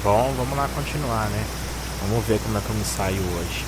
Bom, vamos lá continuar, né? Vamos ver como é que eu me saio hoje.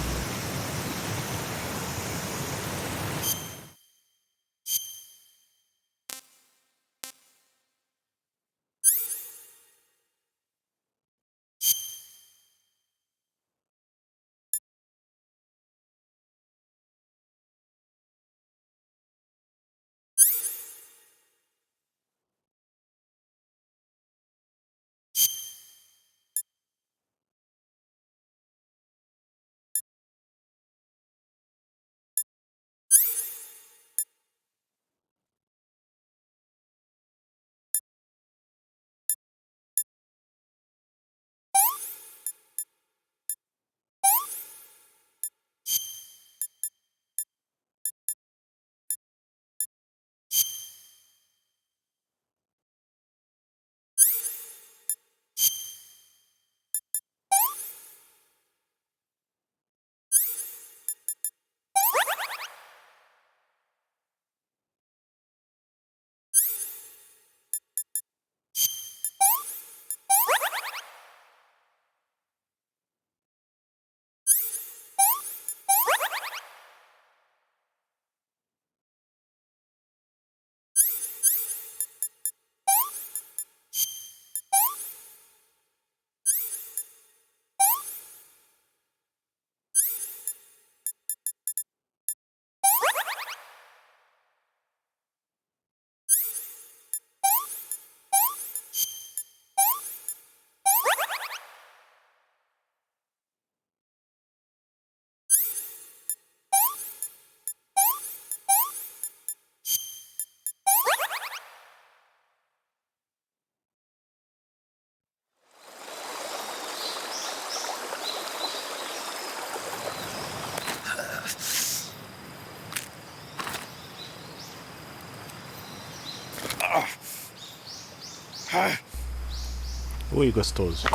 Ui, gostoso.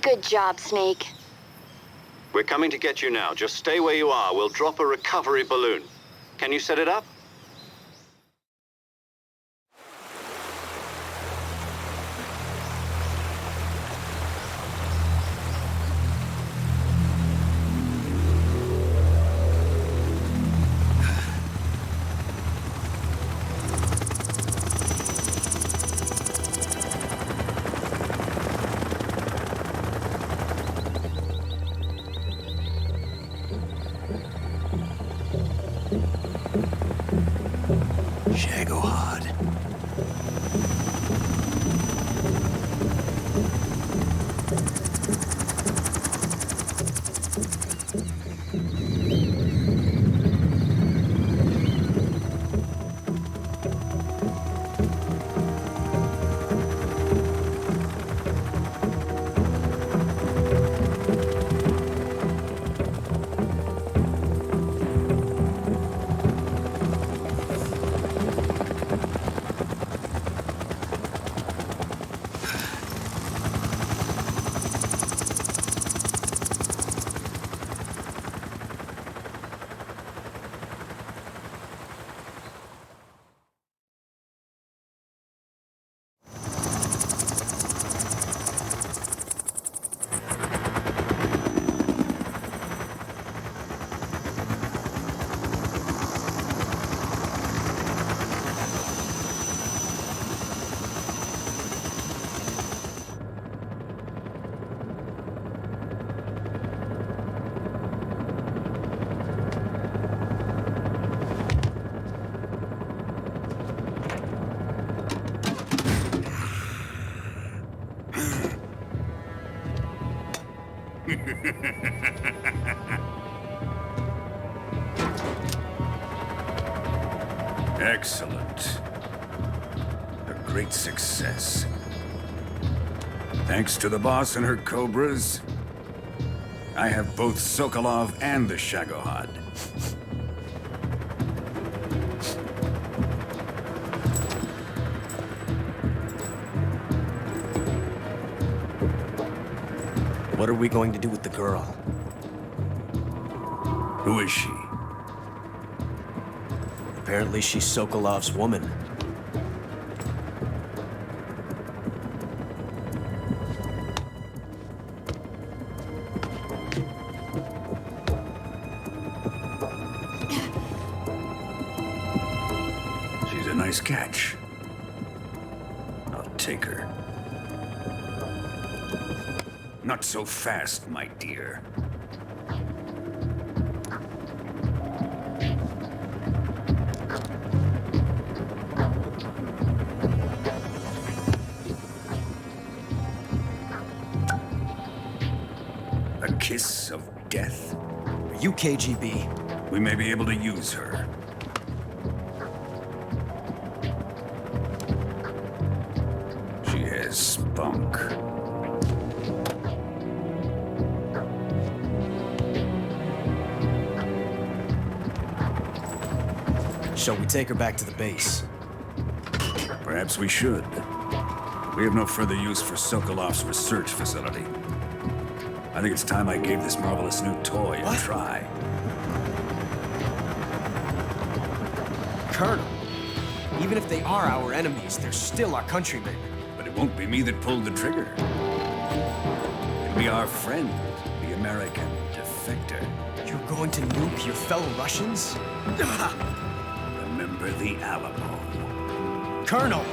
Good job, Snake. We're coming to get you now. Just stay where you are. We'll drop a recovery balloon. Can you set it up? Shagohod. Excellent. A great success. Thanks to the boss and her cobras, I have both Sokolov and the Shagohod. What are we going to do with the girl? Who is she? Apparently she's Sokolov's woman. She's a nice catch. I'll take her. Not so fast, my dear. A kiss of death? Are you KGB? We may be able to use her. She has spunk. Shall we take her back to the base? Perhaps we should. We have no further use for Sokolov's research facility. I think it's time I gave this marvelous new toy a try. Colonel, even if they are our enemies, they're still our countrymen. But it won't be me that pulled the trigger. It'll be our friend, the American defector. You're going to nuke your fellow Russians? Remember the Alamo. Colonel!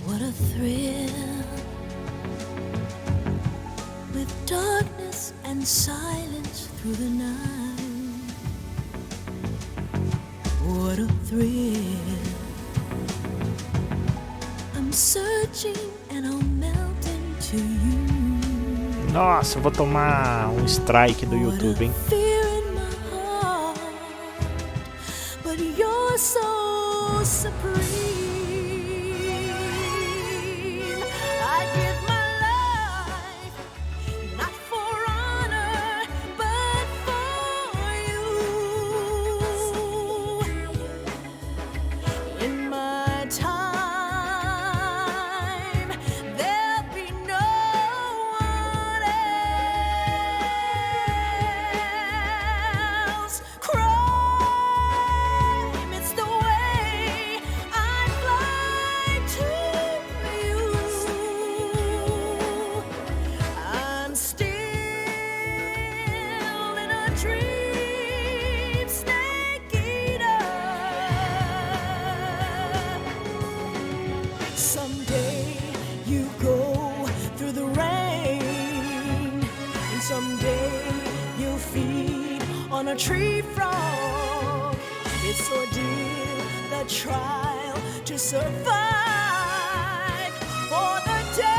What a thrill, with darkness and silence through the night. What a thrill, I'm searching and I'll melt into you. Nossa, eu vou tomar um strike do YouTube, hein? Fear in my heart, but you're so supreme. I give my life, not for honor, but for you. In my time, there'll be no one else. Crime, it's the way I fly to you. I'm still in a dream, snake eater. Someday you go through the rain, and someday you'll feed on a tree frog. It's ordeal, the trial to survive for the day.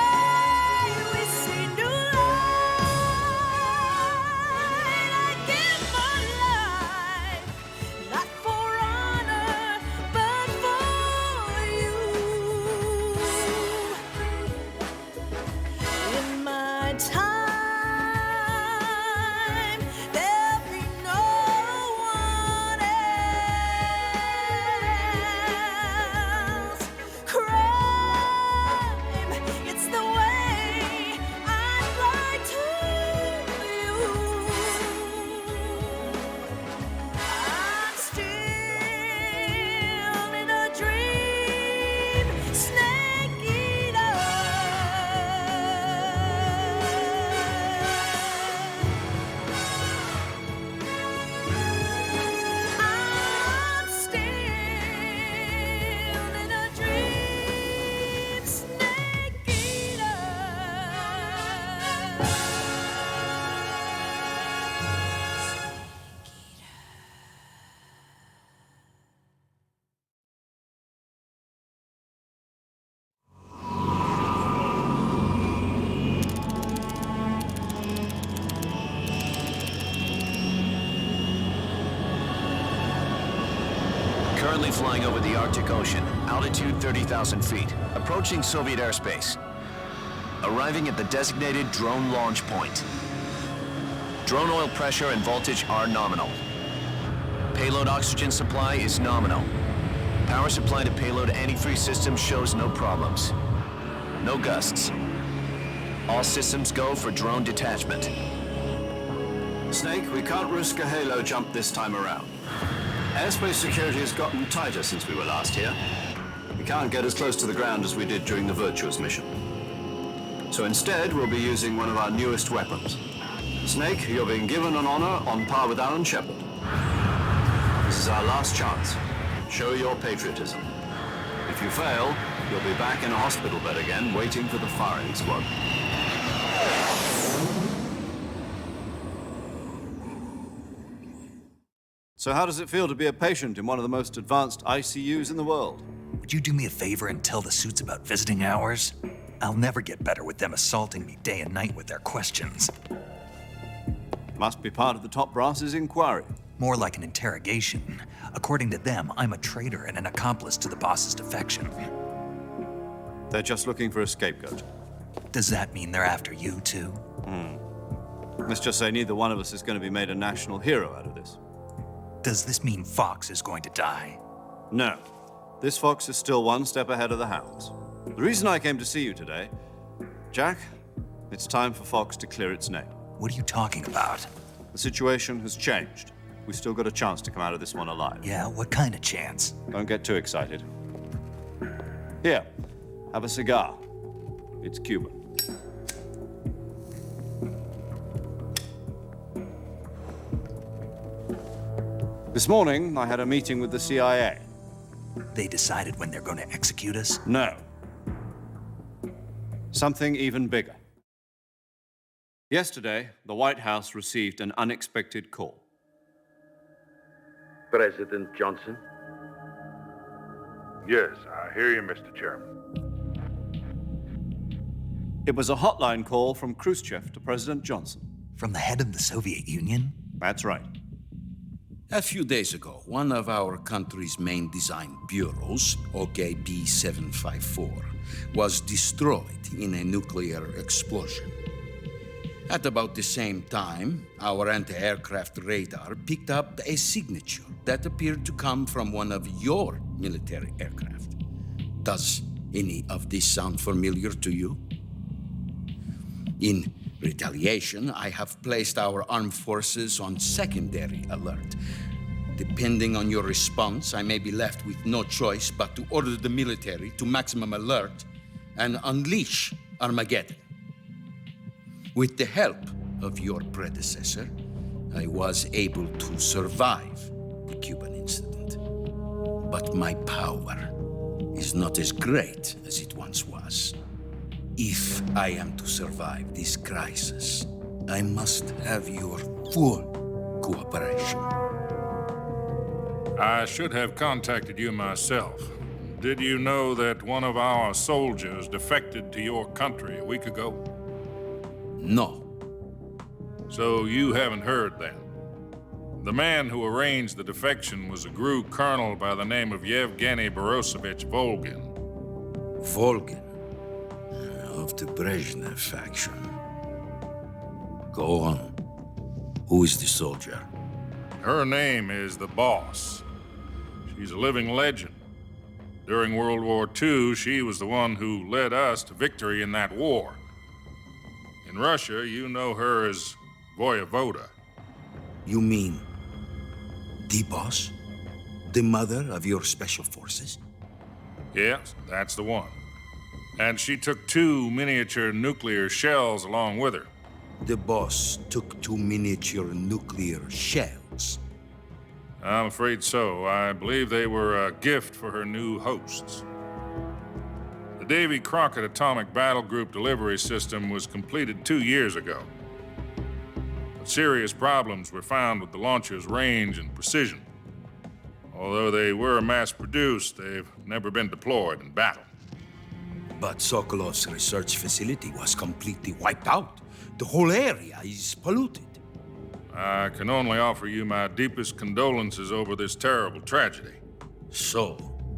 Arctic Ocean, altitude 30,000 feet, approaching Soviet airspace. Arriving at the designated drone launch point. Drone oil pressure and voltage are nominal. Payload oxygen supply is nominal. Power supply to payload antifreeze system shows no problems. No gusts. All systems go for drone detachment. Snake, we can't risk a halo jump this time around. Airspace security has gotten tighter since we were last here. We can't get as close to the ground as we did during the Virtuous mission. So instead, we'll be using one of our newest weapons. Snake, you're being given an honor on par with Alan Shepard. This is our last chance. Show your patriotism. If you fail, you'll be back in a hospital bed again, waiting for the firing squad. So how does it feel to be a patient in one of the most advanced ICUs in the world? Would you do me a favor and tell the suits about visiting hours? I'll never get better with them assaulting me day and night with their questions. Must be part of the top brass's inquiry. More like an interrogation. According to them, I'm a traitor and an accomplice to the boss's defection. They're just looking for a scapegoat. Does that mean they're after you, too? Let's just say neither one of us is going to be made a national hero out of this. Does this mean Fox is going to die? No. This fox is still one step ahead of the hounds. The reason I came to see you today, Jack, it's time for Fox to clear its name. What are you talking about? The situation has changed. We still got a chance to come out of this one alive. Yeah, what kind of chance? Don't get too excited. Here, have a cigar. It's Cuban. This morning, I had a meeting with the CIA. They decided when they're going to execute us? No. Something even bigger. Yesterday, the White House received an unexpected call. President Johnson? Yes, I hear you, Mr. Chairman. It was a hotline call from Khrushchev to President Johnson. From the head of the Soviet Union? That's right. A few days ago, one of our country's main design bureaus, OKB 754, was destroyed in a nuclear explosion. At about the same time, our anti-aircraft radar picked up a signature that appeared to come from one of your military aircraft. Does any of this sound familiar to you? In retaliation, I have placed our armed forces on secondary alert. Depending on your response, I may be left with no choice but to order the military to maximum alert and unleash Armageddon. With the help of your predecessor, I was able to survive the Cuban incident. But my power is not as great as it once was. If I am to survive this crisis, I must have your full cooperation. I should have contacted you myself. Did you know that one of our soldiers defected to your country a week ago? No. So you haven't heard then. The man who arranged the defection was a GRU colonel by the name of Yevgeny Borosovich Volgin. Volgin? Of the Brezhnev faction. Go on. Who is the soldier? Her name is the Boss. She's a living legend. During World War II, she was the one who led us to victory in that war. In Russia, you know her as Voyevoda. You mean the Boss? The mother of your special forces? Yes, that's the one. And she took 2 miniature nuclear shells along with her. The Boss took 2 miniature nuclear shells? I'm afraid so. I believe they were a gift for her new hosts. The Davy Crockett Atomic Battle Group delivery system was completed 2 years ago. But serious problems were found with the launcher's range and precision. Although they were mass-produced, they've never been deployed in battle. But Sokolov's research facility was completely wiped out. The whole area is polluted. I can only offer you my deepest condolences over this terrible tragedy. So,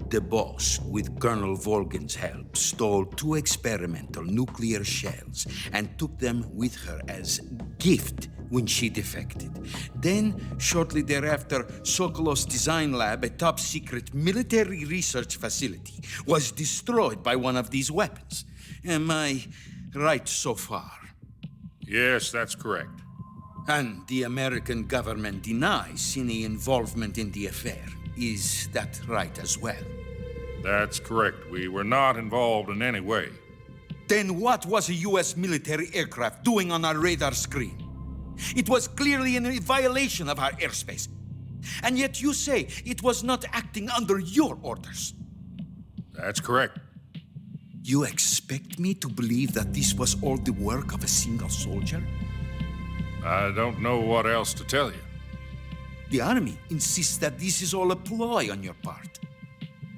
The boss, with Colonel Volgin's help, stole 2 experimental nuclear shells and took them with her as gift when she defected. Then, shortly thereafter, Sokolov's design lab, a top-secret military research facility, was destroyed by one of these weapons. Am I right so far? Yes, that's correct. And the American government denies any involvement in the affair. Is that right as well? That's correct. We were not involved in any way. Then what was a U.S. military aircraft doing on our radar screen? It was clearly in a violation of our airspace. And yet you say it was not acting under your orders. That's correct. You expect me to believe that this was all the work of a single soldier? I don't know what else to tell you. The army insists that this is all a ploy on your part.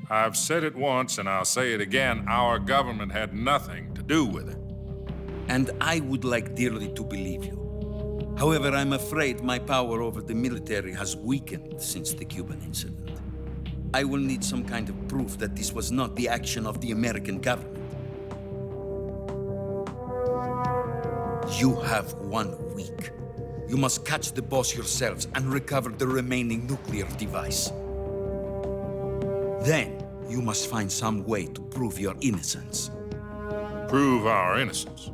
I've said it once, and I'll say it again. Our government had nothing to do with it. And I would like dearly to believe you. However, I'm afraid my power over the military has weakened since the Cuban incident. I will need some kind of proof that this was not the action of the American government. You have 1 week. You must catch the boss yourselves and recover the remaining nuclear device. Then, you must find some way to prove your innocence. Prove our innocence?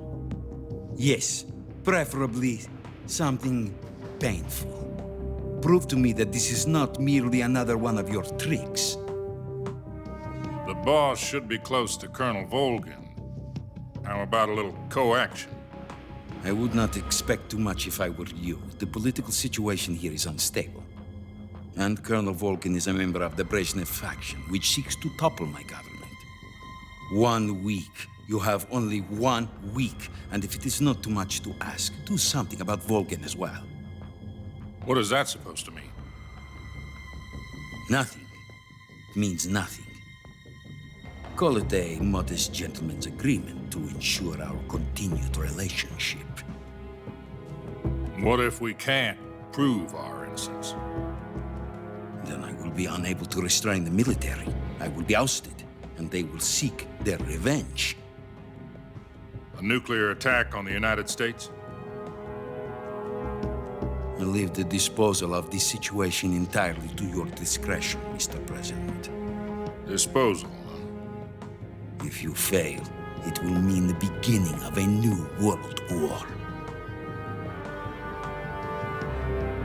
Yes, preferably something painful. Prove to me that this is not merely another one of your tricks. The boss should be close to Colonel Volgin. How about a little coaction? I would not expect too much if I were you. The political situation here is unstable. And Colonel Volgin is a member of the Brezhnev faction, which seeks to topple my government. 1 week. You have only 1 week. And if it is not too much to ask, do something about Volgin as well. What is that supposed to mean? Nothing. It means nothing. Call it a modest gentleman's agreement to ensure our continued relationship. What if we can't prove our innocence? Then I will be unable to restrain the military. I will be ousted, and they will seek their revenge. A nuclear attack on the United States? I leave the disposal of this situation entirely to your discretion, Mr. President. Disposal, huh? If you fail, it will mean the beginning of a new world war.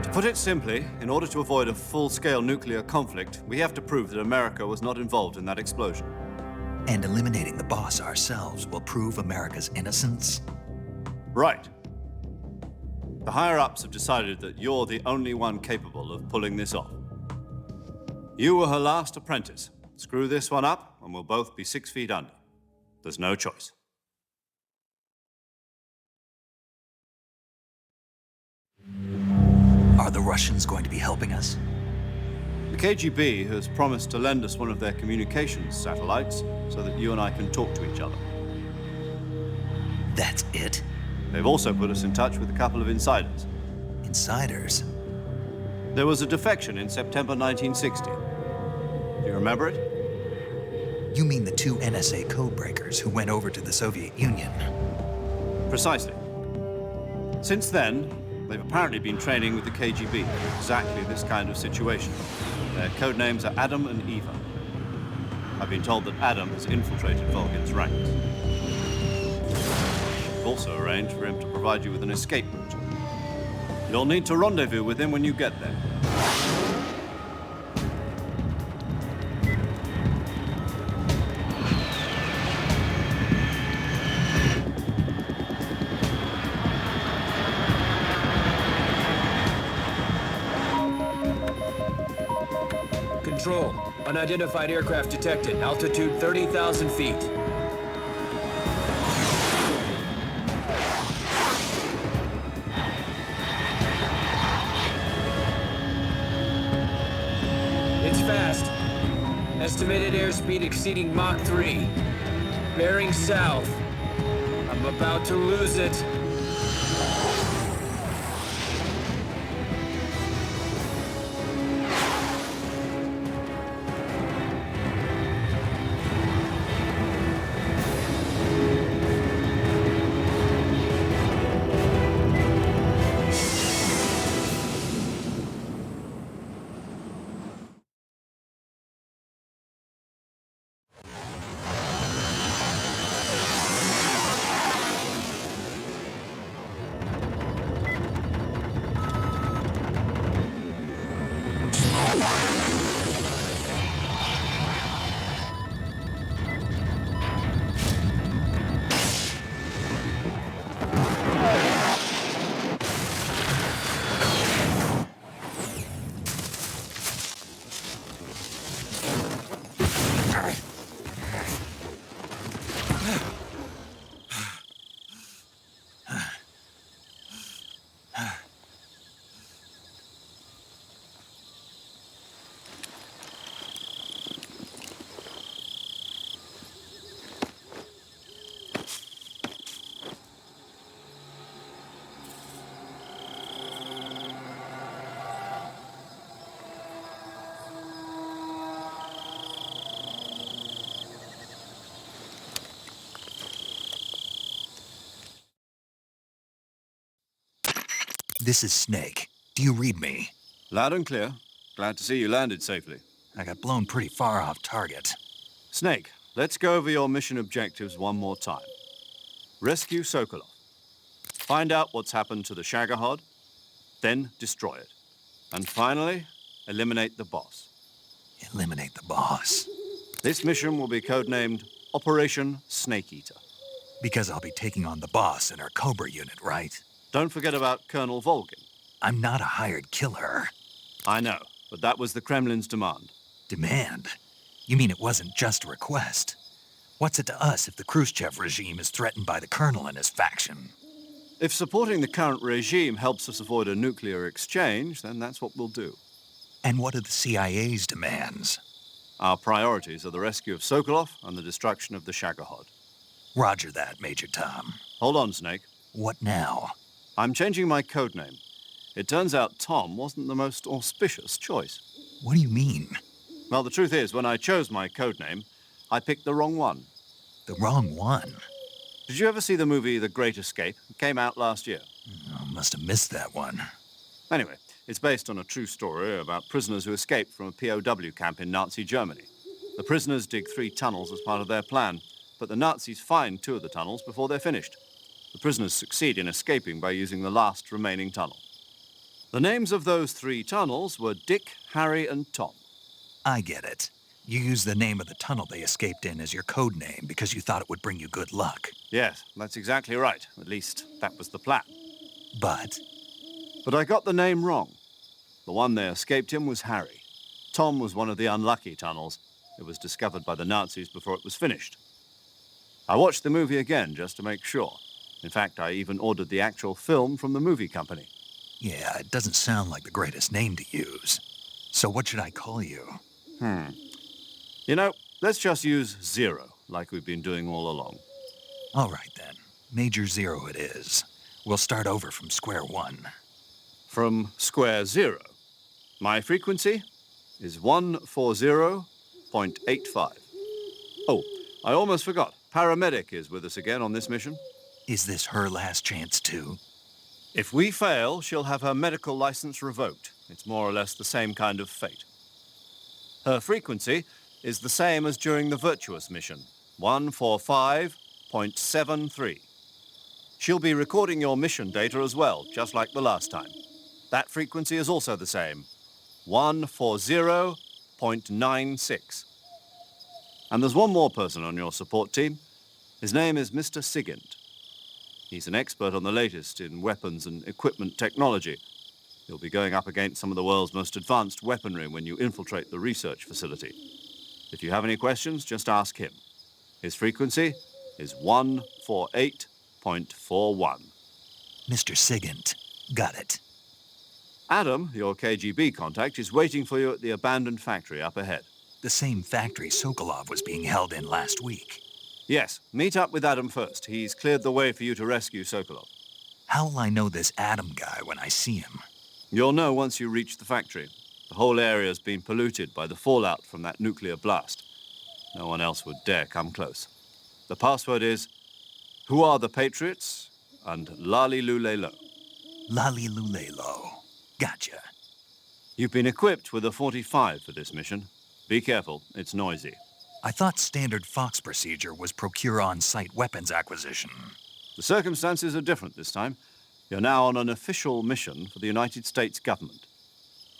To put it simply, in order to avoid a full-scale nuclear conflict, we have to prove that America was not involved in that explosion. And eliminating the boss ourselves will prove America's innocence? Right. The higher-ups have decided that you're the only one capable of pulling this off. You were her last apprentice. Screw this one up, and we'll both be 6 feet under. There's no choice. Are the Russians going to be helping us? The KGB has promised to lend us one of their communications satellites so that you and I can talk to each other. That's it? They've also put us in touch with a couple of insiders. Insiders? There was a defection in September 1960. Do you remember it? You mean the 2 NSA codebreakers who went over to the Soviet Union? Precisely. Since then, they've apparently been training with the KGB for exactly this kind of situation. Their code names are Adam and Eva. I've been told that Adam has infiltrated Volgin's ranks. We've also arranged for him to provide you with an escape route. You'll need to rendezvous with him when you get there. Control. Unidentified aircraft detected. Altitude 30,000 feet. It's fast. Estimated airspeed exceeding Mach 3. Bearing south. I'm about to lose it. This is Snake. Do you read me? Loud and clear. Glad to see you landed safely. I got blown pretty far off target. Snake, let's go over your mission objectives one more time. Rescue Sokolov. Find out what's happened to the Shagohod, then destroy it. And finally, eliminate the boss. Eliminate the boss. This mission will be codenamed Operation Snake Eater. Because I'll be taking on the boss in our Cobra unit, right? Don't forget about Colonel Volgin. I'm not a hired killer. I know, but that was the Kremlin's demand. Demand? You mean it wasn't just a request? What's it to us if the Khrushchev regime is threatened by the Colonel and his faction? If supporting the current regime helps us avoid a nuclear exchange, then that's what we'll do. And what are the CIA's demands? Our priorities are the rescue of Sokolov and the destruction of the Shagohod. Roger that, Major Tom. Hold on, Snake. What now? I'm changing my codename. It turns out Tom wasn't the most auspicious choice. What do you mean? Well, the truth is, when I chose my codename, I picked the wrong one. The wrong one? Did you ever see the movie The Great Escape? It came out last year. I must have missed that one. Anyway, it's based on a true story about prisoners who escaped from a POW camp in Nazi Germany. The prisoners dig 3 tunnels as part of their plan, but the Nazis find 2 of the tunnels before they're finished. The prisoners succeed in escaping by using the last remaining tunnel. The names of those 3 tunnels were Dick, Harry, and Tom. I get it. You used the name of the tunnel they escaped in as your code name because you thought it would bring you good luck. Yes, that's exactly right. At least, that was the plan. But I got the name wrong. The one they escaped in was Harry. Tom was one of the unlucky tunnels. It was discovered by the Nazis before it was finished. I watched the movie again just to make sure. In fact, I even ordered the actual film from the movie company. yeah, it doesn't sound like the greatest name to use. So what should I call you? You know, let's just use Zero, like we've been doing all along. All right, then. Major Zero it is. We'll start over from square one. From square 0. My frequency is 140.85. Oh, I almost forgot. Paramedic is with us again on this mission. Is this her last chance, too? If we fail, she'll have her medical license revoked. It's more or less the same kind of fate. Her frequency is the same as during the Virtuous mission, 145.73. She'll be recording your mission data as well, just like the last time. That frequency is also the same, 140.96. And there's one more person on your support team. His name is Mr. Sigint. He's an expert on the latest in weapons and equipment technology. You'll be going up against some of the world's most advanced weaponry when you infiltrate the research facility. If you have any questions, just ask him. His frequency is 148.41. Mr. Sigint. Got it. Adam, your KGB contact, is waiting for you at the abandoned factory up ahead. The same factory Sokolov was being held in last week. Yes, meet up with Adam first. He's cleared the way for you to rescue Sokolov. How'll I know this Adam guy when I see him? You'll know once you reach the factory. The whole area's been polluted by the fallout from that nuclear blast. No one else would dare come close. The password is, "Who are the Patriots?" and Lali Lulelo. Lali Lulelo. Gotcha. You've been equipped with a 45 for this mission. Be careful, it's noisy. I thought standard Fox procedure was procure on-site weapons acquisition. The circumstances are different this time. You're now on an official mission for the United States government.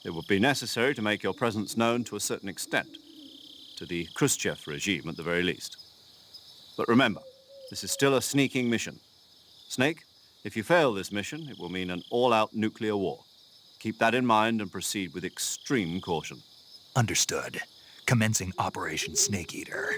It would be necessary to make your presence known to a certain extent, to the Khrushchev regime at the very least. But remember, this is still a sneaking mission. Snake, if you fail this mission, it will mean an all-out nuclear war. Keep that in mind and proceed with extreme caution. Understood. Commencing Operation Snake Eater.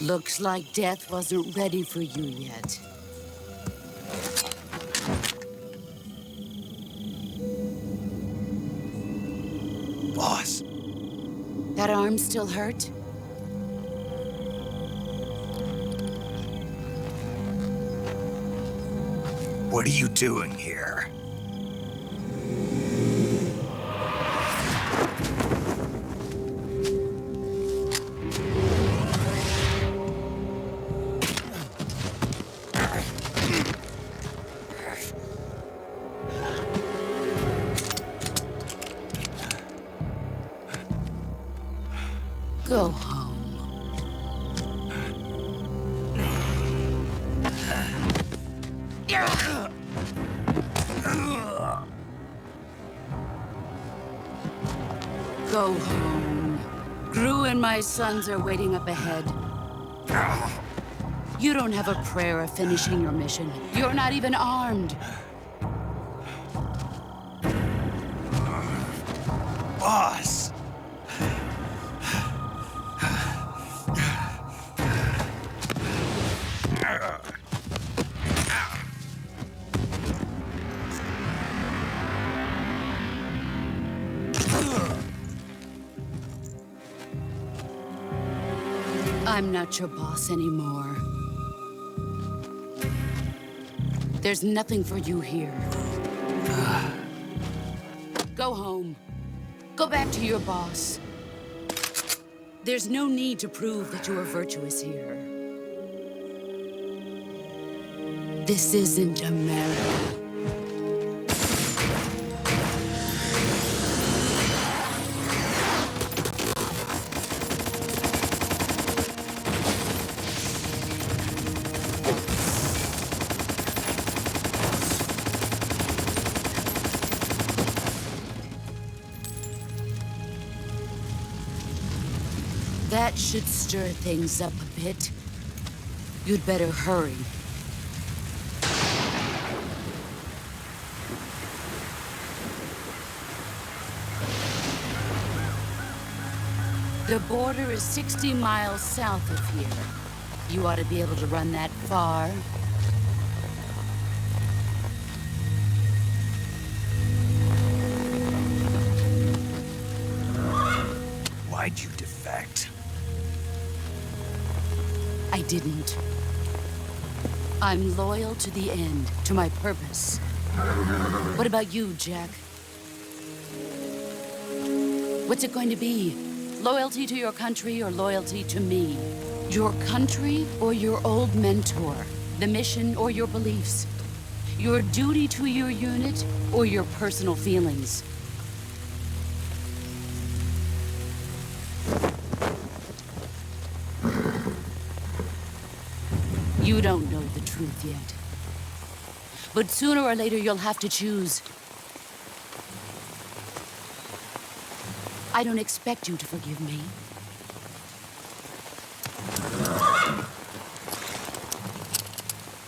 Looks like death wasn't ready for you yet. Boss. That arm still hurt? What are you doing here? Go home. Go home. Gru and my sons are waiting up ahead. You don't have a prayer of finishing your mission. You're not even armed. Boss! I'm not your boss anymore. There's nothing for you here. Go home. Go back to your boss. There's no need to prove that you are virtuous here. This isn't America. That should stir things up a bit. You'd better hurry. The border is 60 miles south of here. You ought to be able to run that far. Why'd you defect? I didn't. I'm loyal to the end, to my purpose. What about you, Jack? What's it going to be? Loyalty to your country or loyalty to me? Your country or your old mentor? The mission or your beliefs? Your duty to your unit or your personal feelings? You don't know the truth yet. But sooner or later, you'll have to choose. I don't expect you to forgive me.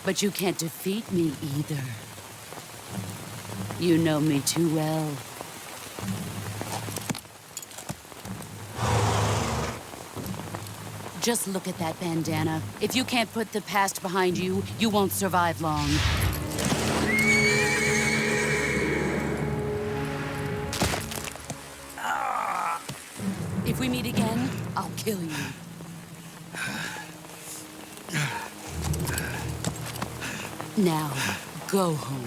But you can't defeat me either. You know me too well. Just look at that bandana. If you can't put the past behind you, you won't survive long. If we meet again, I'll kill you. Now, go home.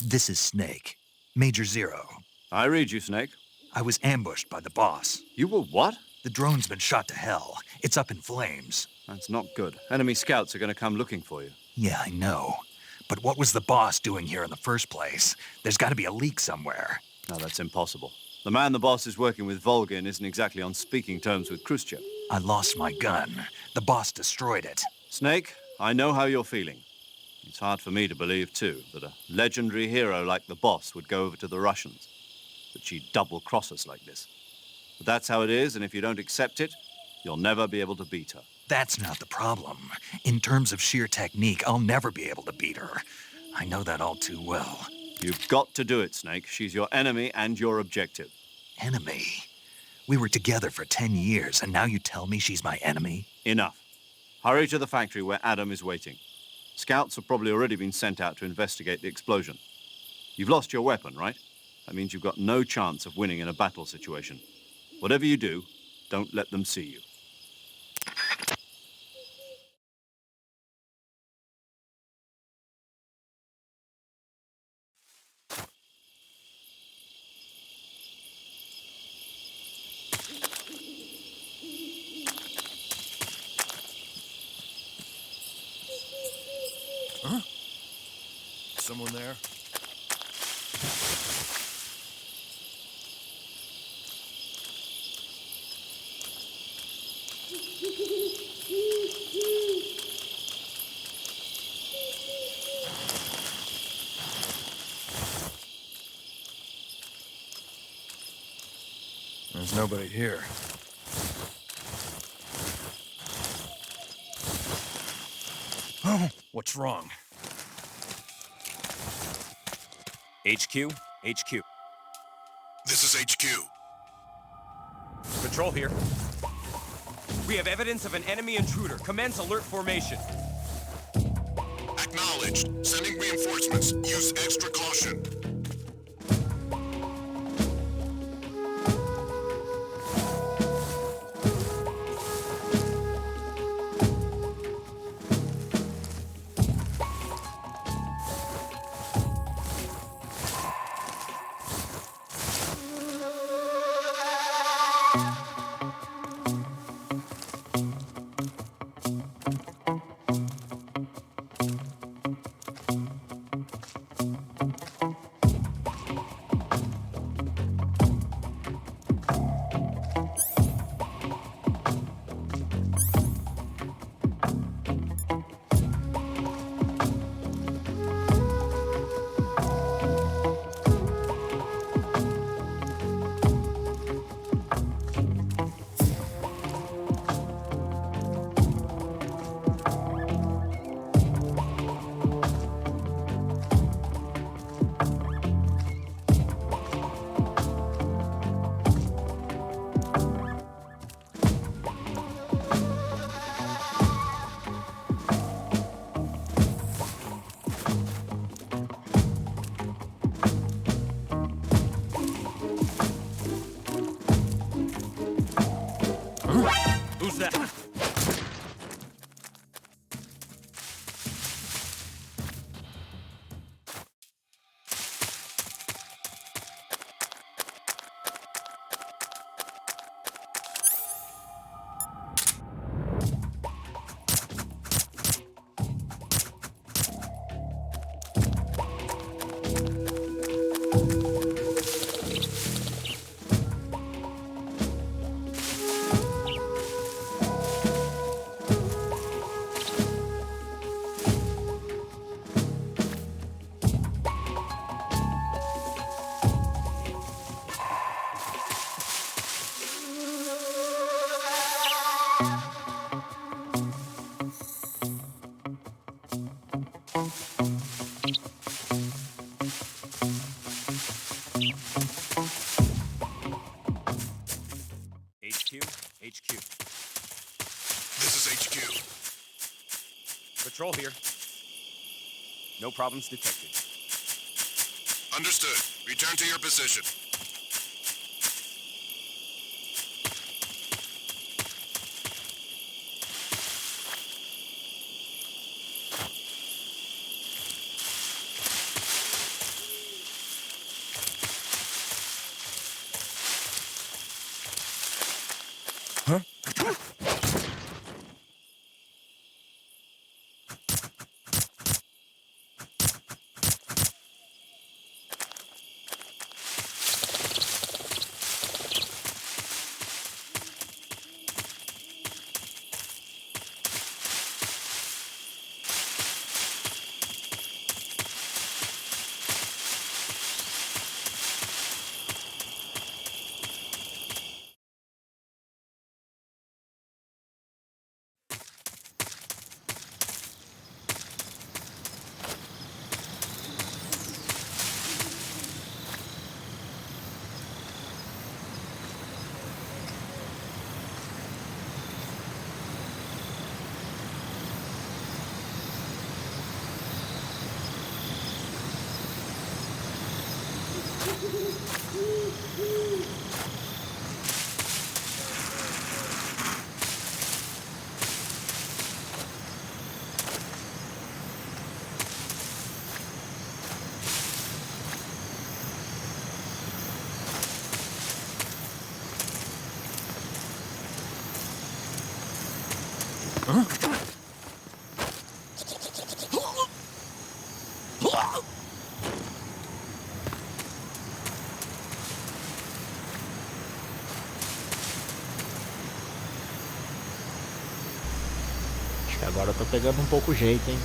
This is Snake. Major Zero. I read you, Snake. I was ambushed by the boss. You were what? The drone's been shot to hell. It's up in flames. That's not good. Enemy scouts are going to come looking for you. Yeah, I know. But what was the boss doing here in the first place? There's got to be a leak somewhere. No, that's impossible. The man the boss is working with, Volgin, isn't exactly on speaking terms with Khrushchev. I lost my gun. The boss destroyed it. Snake, I know how you're feeling. It's hard for me to believe, too, that a legendary hero like the boss would go over to the Russians. That she'd double-cross us like this. But that's how it is, and if you don't accept it, you'll never be able to beat her. That's not the problem. In terms of sheer technique, I'll never be able to beat her. I know that all too well. You've got to do it, Snake. She's your enemy and your objective. Enemy? We were together for 10 years, and now you tell me she's my enemy? Enough. Hurry to the factory where Adam is waiting. Scouts have probably already been sent out to investigate the explosion. You've lost your weapon, right? That means you've got no chance of winning in a battle situation. Whatever you do, don't let them see you. Huh? Someone there? There's nobody here. Oh, what's wrong? HQ? HQ. This is HQ. Patrol here. We have evidence of an enemy intruder. Commence alert formation. Acknowledged. Sending reinforcements. Use extra caution. Who's that? HQ. This is HQ. Patrol here. No problems detected. Understood. Return to your position. Huh? Acho que agora eu tô pegando um pouco o jeito, hein?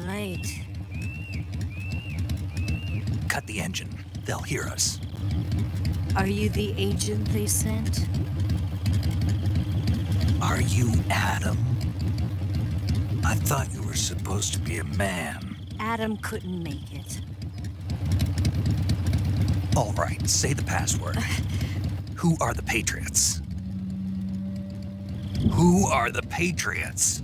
late. Cut the engine. They'll hear us. Are you the agent they sent? Are you Adam? I thought you were supposed to be a man. Adam couldn't make it. All right, say the password. Who are the Patriots? Who are the Patriots?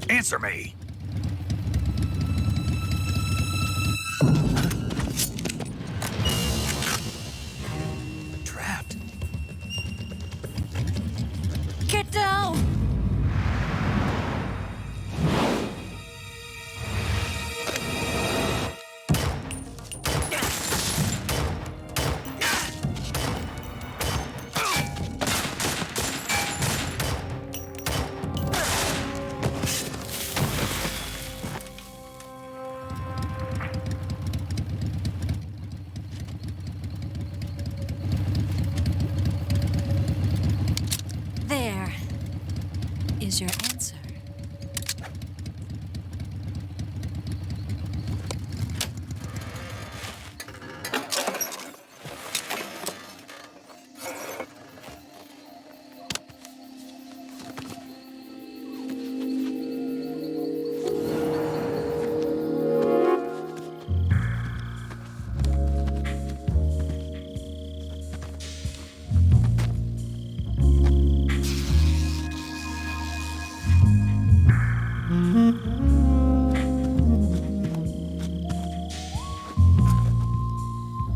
Answer me! Trapped. Get down! There is your answer.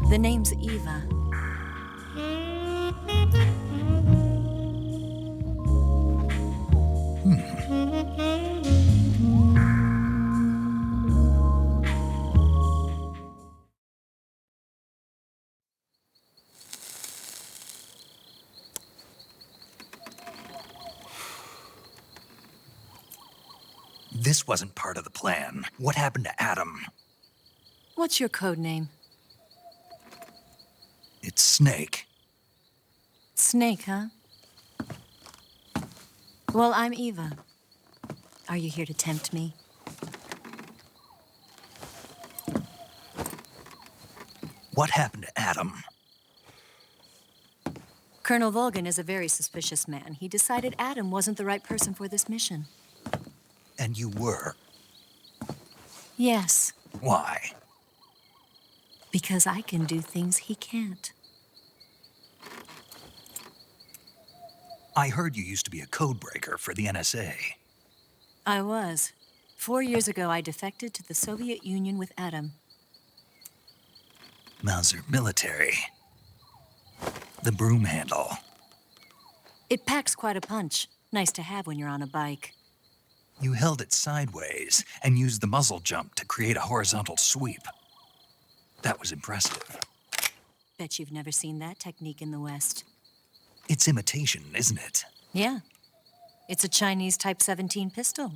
The name's Eva. This wasn't part of the plan. What happened to Adam? What's your code name? It's Snake. Snake, huh? Well, I'm Eva. Are you here to tempt me? What happened to Adam? Colonel Volgan is a very suspicious man. He decided Adam wasn't the right person for this mission. And you were. Yes, Why? because I can do things he can't. I heard you used to be a codebreaker for the NSA. I was. 4 years ago, I defected to the Soviet Union with Adam. Mauser military. The broom handle. It packs quite a punch. Nice to have when you're on a bike. You held it sideways and used the muzzle jump to create a horizontal sweep. That was impressive. Bet you've never seen that technique in the West. It's imitation, isn't it? Yeah. It's a Chinese Type 17 pistol.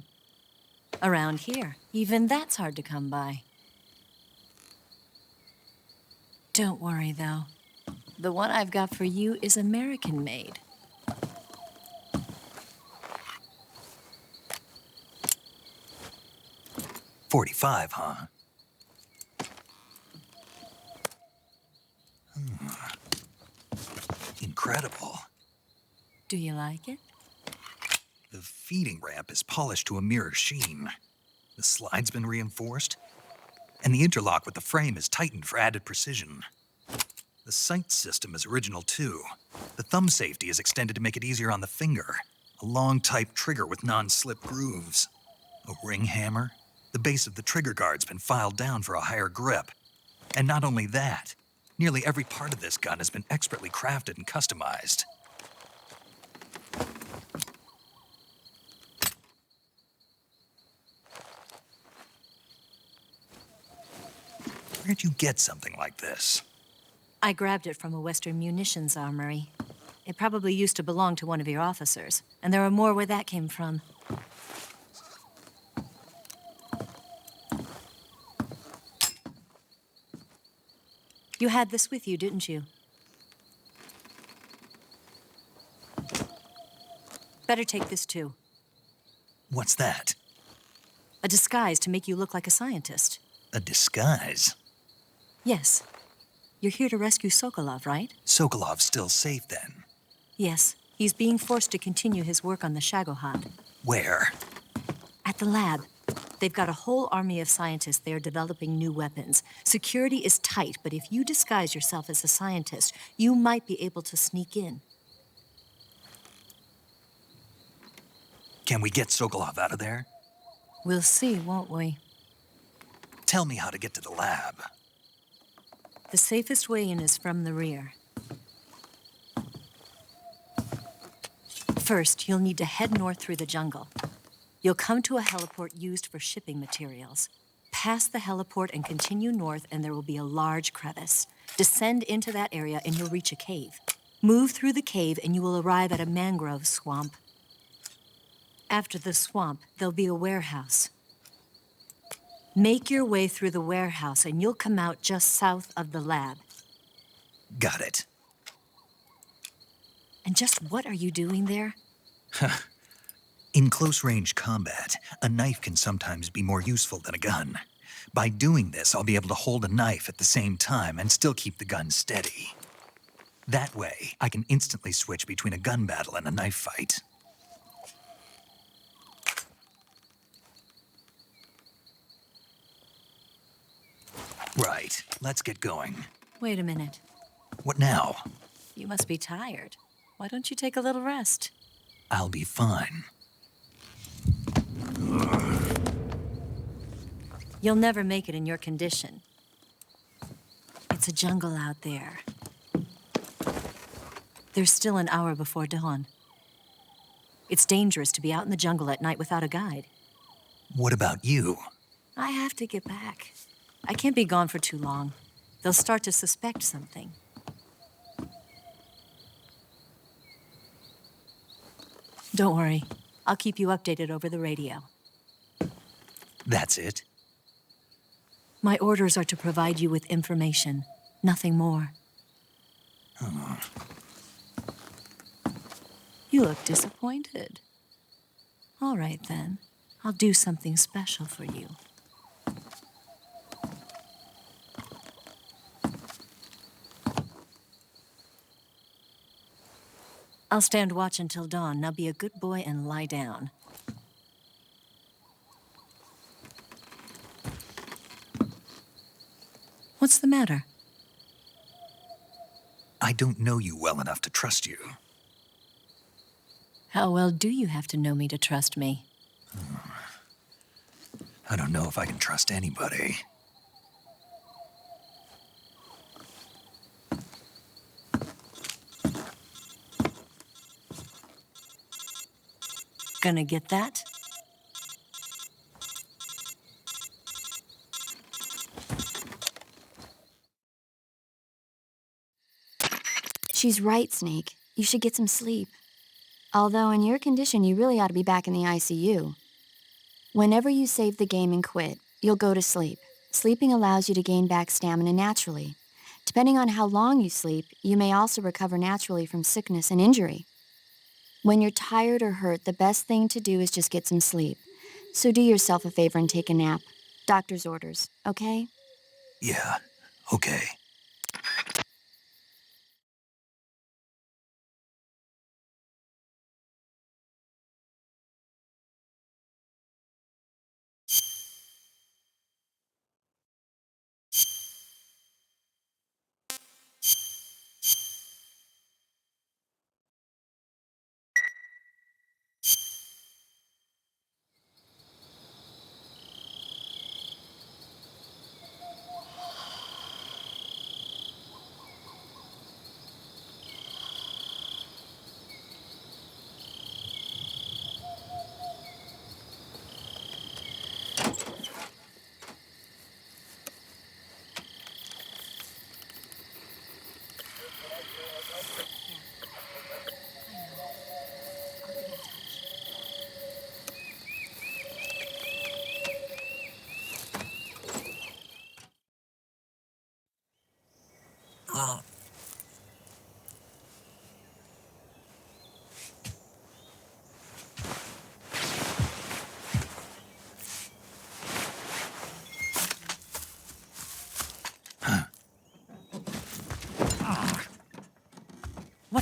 Around here, even that's hard to come by. Don't worry, though. The one I've got for you is American-made. .45, huh? Incredible. Do you like it? The feeding ramp is polished to a mirror sheen. The slide's been reinforced, and the interlock with the frame is tightened for added precision. The sight system is original too. The thumb safety is extended to make it easier on the finger. A long type trigger with non-slip grooves. A ring hammer. The base of the trigger guard's been filed down for a higher grip. And not only that, nearly every part of this gun has been expertly crafted and customized. Where'd you get something like this? I grabbed it from a Western munitions armory. It probably used to belong to one of your officers, and there are more where that came from. You had this with you, didn't you? Better take this too. What's that? A disguise to make you look like a scientist. A disguise? Yes. You're here to rescue Sokolov, right? Sokolov's still safe then? Yes. He's being forced to continue his work on the Shagohod. Where? At the lab. They've got a whole army of scientists there developing new weapons. Security is tight, but if you disguise yourself as a scientist, you might be able to sneak in. Can we get Sokolov out of there? We'll see, won't we? Tell me how to get to the lab. The safest way in is from the rear. First, you'll need to head north through the jungle. You'll come to a heliport used for shipping materials. Pass the heliport and continue north, and there will be a large crevice. Descend into that area, and you'll reach a cave. Move through the cave, and you will arrive at a mangrove swamp. After the swamp, there'll be a warehouse. Make your way through the warehouse, and you'll come out just south of the lab. Got it. And just what are you doing there? In close-range combat, a knife can sometimes be more useful than a gun. By doing this, I'll be able to hold a knife at the same time and still keep the gun steady. That way, I can instantly switch between a gun battle and a knife fight. Right, let's get going. Wait a minute. What now? You must be tired. Why don't you take a little rest? I'll be fine. You'll never make it in your condition. It's a jungle out there. There's still an hour before dawn. It's dangerous to be out in the jungle at night without a guide. What about you? I have to get back. I can't be gone for too long. They'll start to suspect something. Don't worry. I'll keep you updated over the radio. That's it? My orders are to provide you with information, nothing more. Oh. You look disappointed. All right, then. I'll do something special for you. I'll stand watch until dawn. Now be a good boy and lie down. What's the matter? I don't know you well enough to trust you. How well do you have to know me to trust me? I don't know if I can trust anybody. Gonna get that? She's right, Snake. You should get some sleep. Although in your condition, you really ought to be back in the ICU. Whenever you save the game and quit, you'll go to sleep. Sleeping allows you to gain back stamina naturally. Depending on how long you sleep, you may also recover naturally from sickness and injury. When you're tired or hurt, the best thing to do is just get some sleep. So do yourself a favor and take a nap. Doctor's orders, okay? Yeah, okay.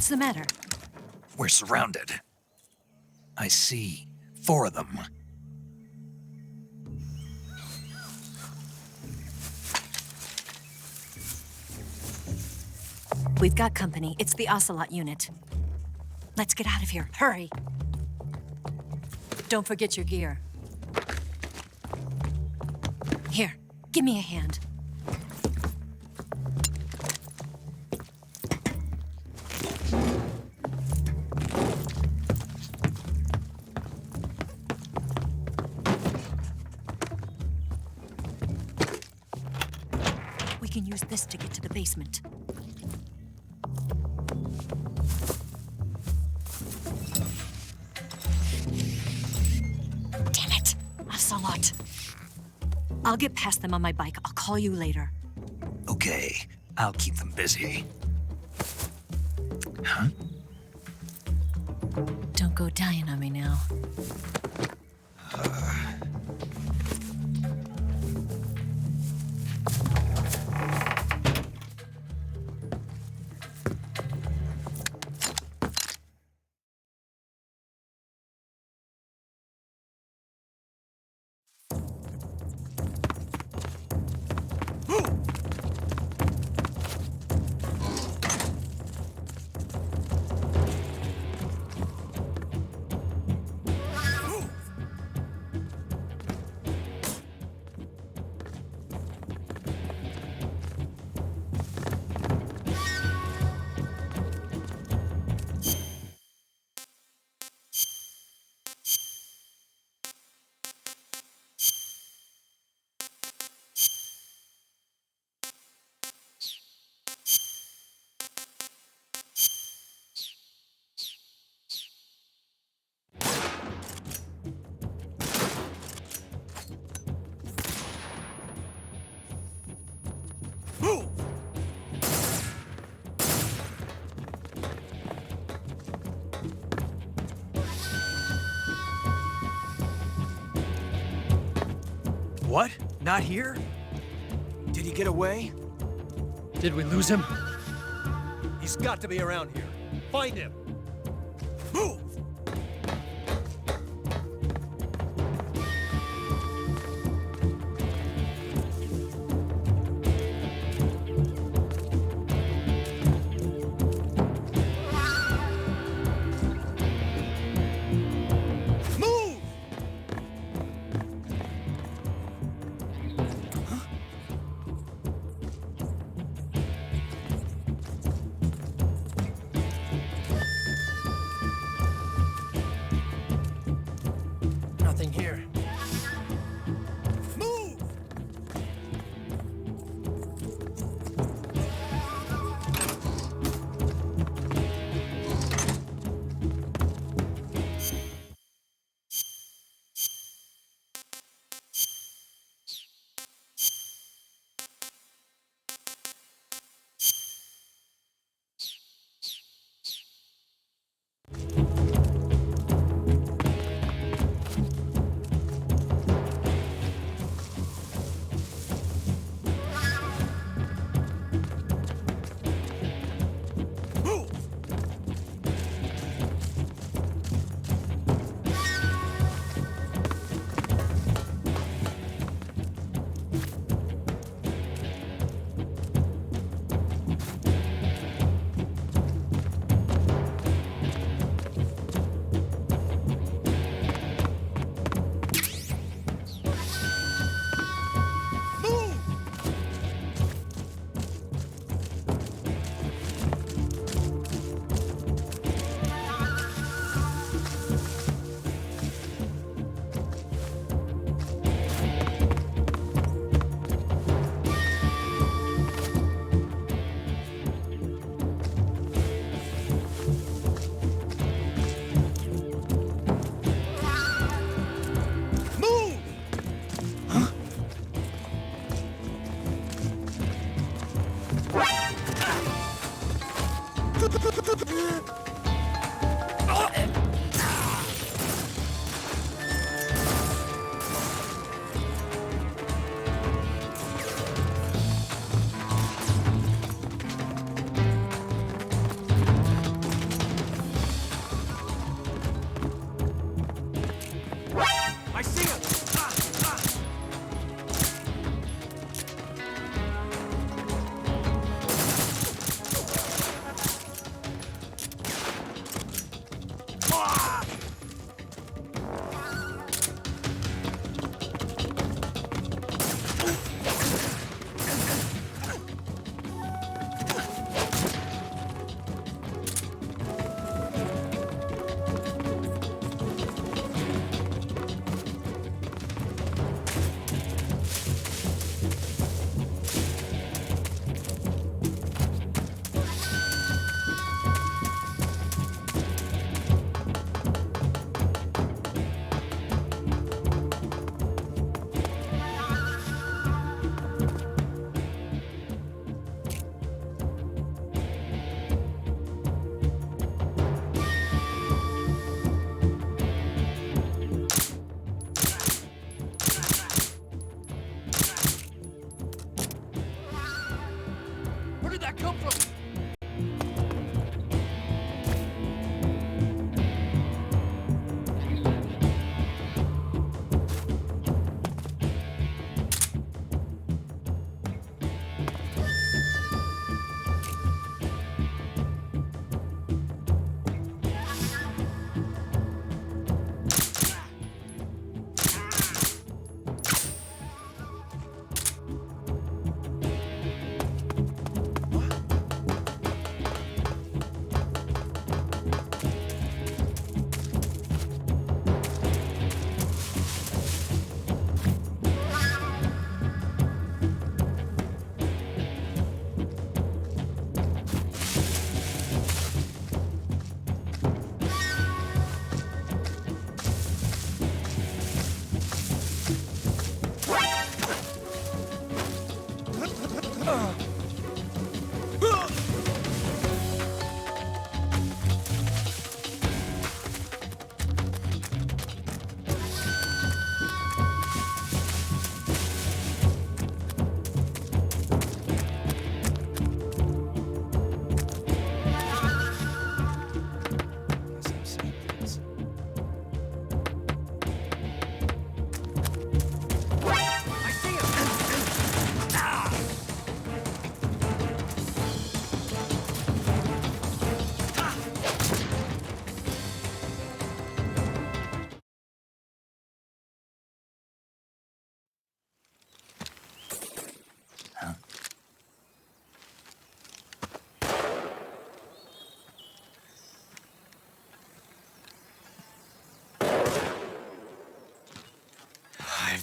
What's the matter? We're surrounded. I see 4 of them. We've got company. It's the Ocelot unit. Let's get out of here. Hurry. Don't forget your gear. Here, give me a hand. We can use this to get to the basement. Damn it! Ocelot. I'll get past them on my bike. I'll call you later. Okay, I'll keep them busy. Huh? Don't go dying on me now. What? Not here? Did he get away? Did we lose him? He's got to be around here. Find him! Move!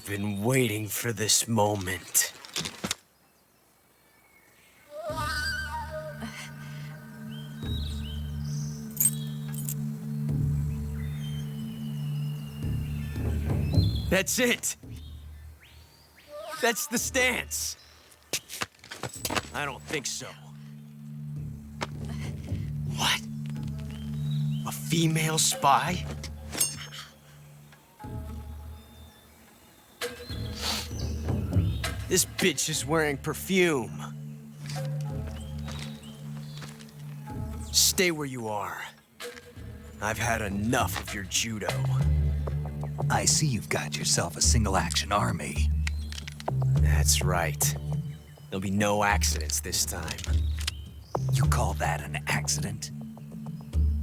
I've been waiting for this moment. That's it! That's the stance! I don't think so. What? A female spy? This bitch is wearing perfume. Stay where you are. I've had enough of your judo. I see you've got yourself a single-action army. That's right. There'll be no accidents this time. You call that an accident?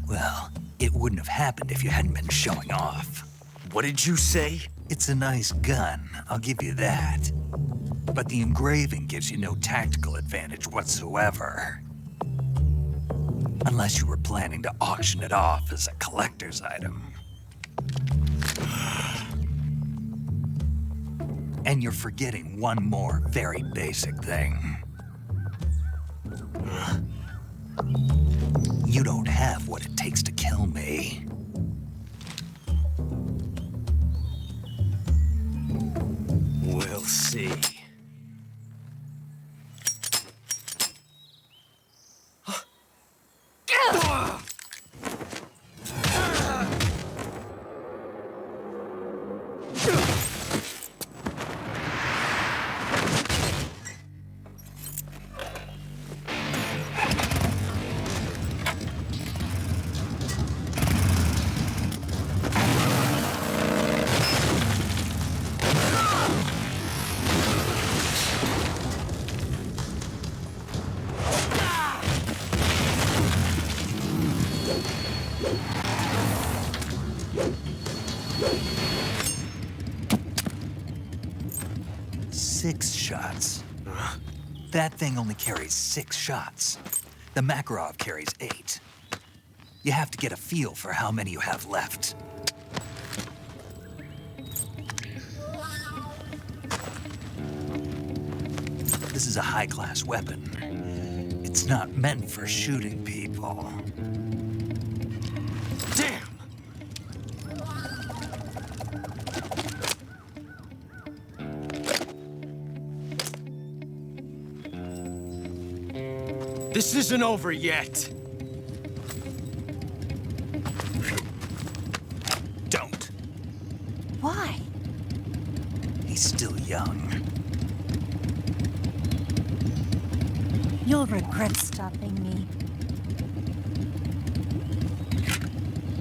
Well, it wouldn't have happened if you hadn't been showing off. What did you say? It's a nice gun, I'll give you that. But the engraving gives you no tactical advantage whatsoever. Unless you were planning to auction it off as a collector's item. And you're forgetting one more very basic thing. You don't have what it takes to kill me. We'll see. Six shots. That thing only carries 6 shots. The Makarov carries 8. You have to get a feel for how many you have left. This is a high-class weapon. It's not meant for shooting people. Damn! This isn't over yet. Don't. Why? He's still young. You'll regret stopping me.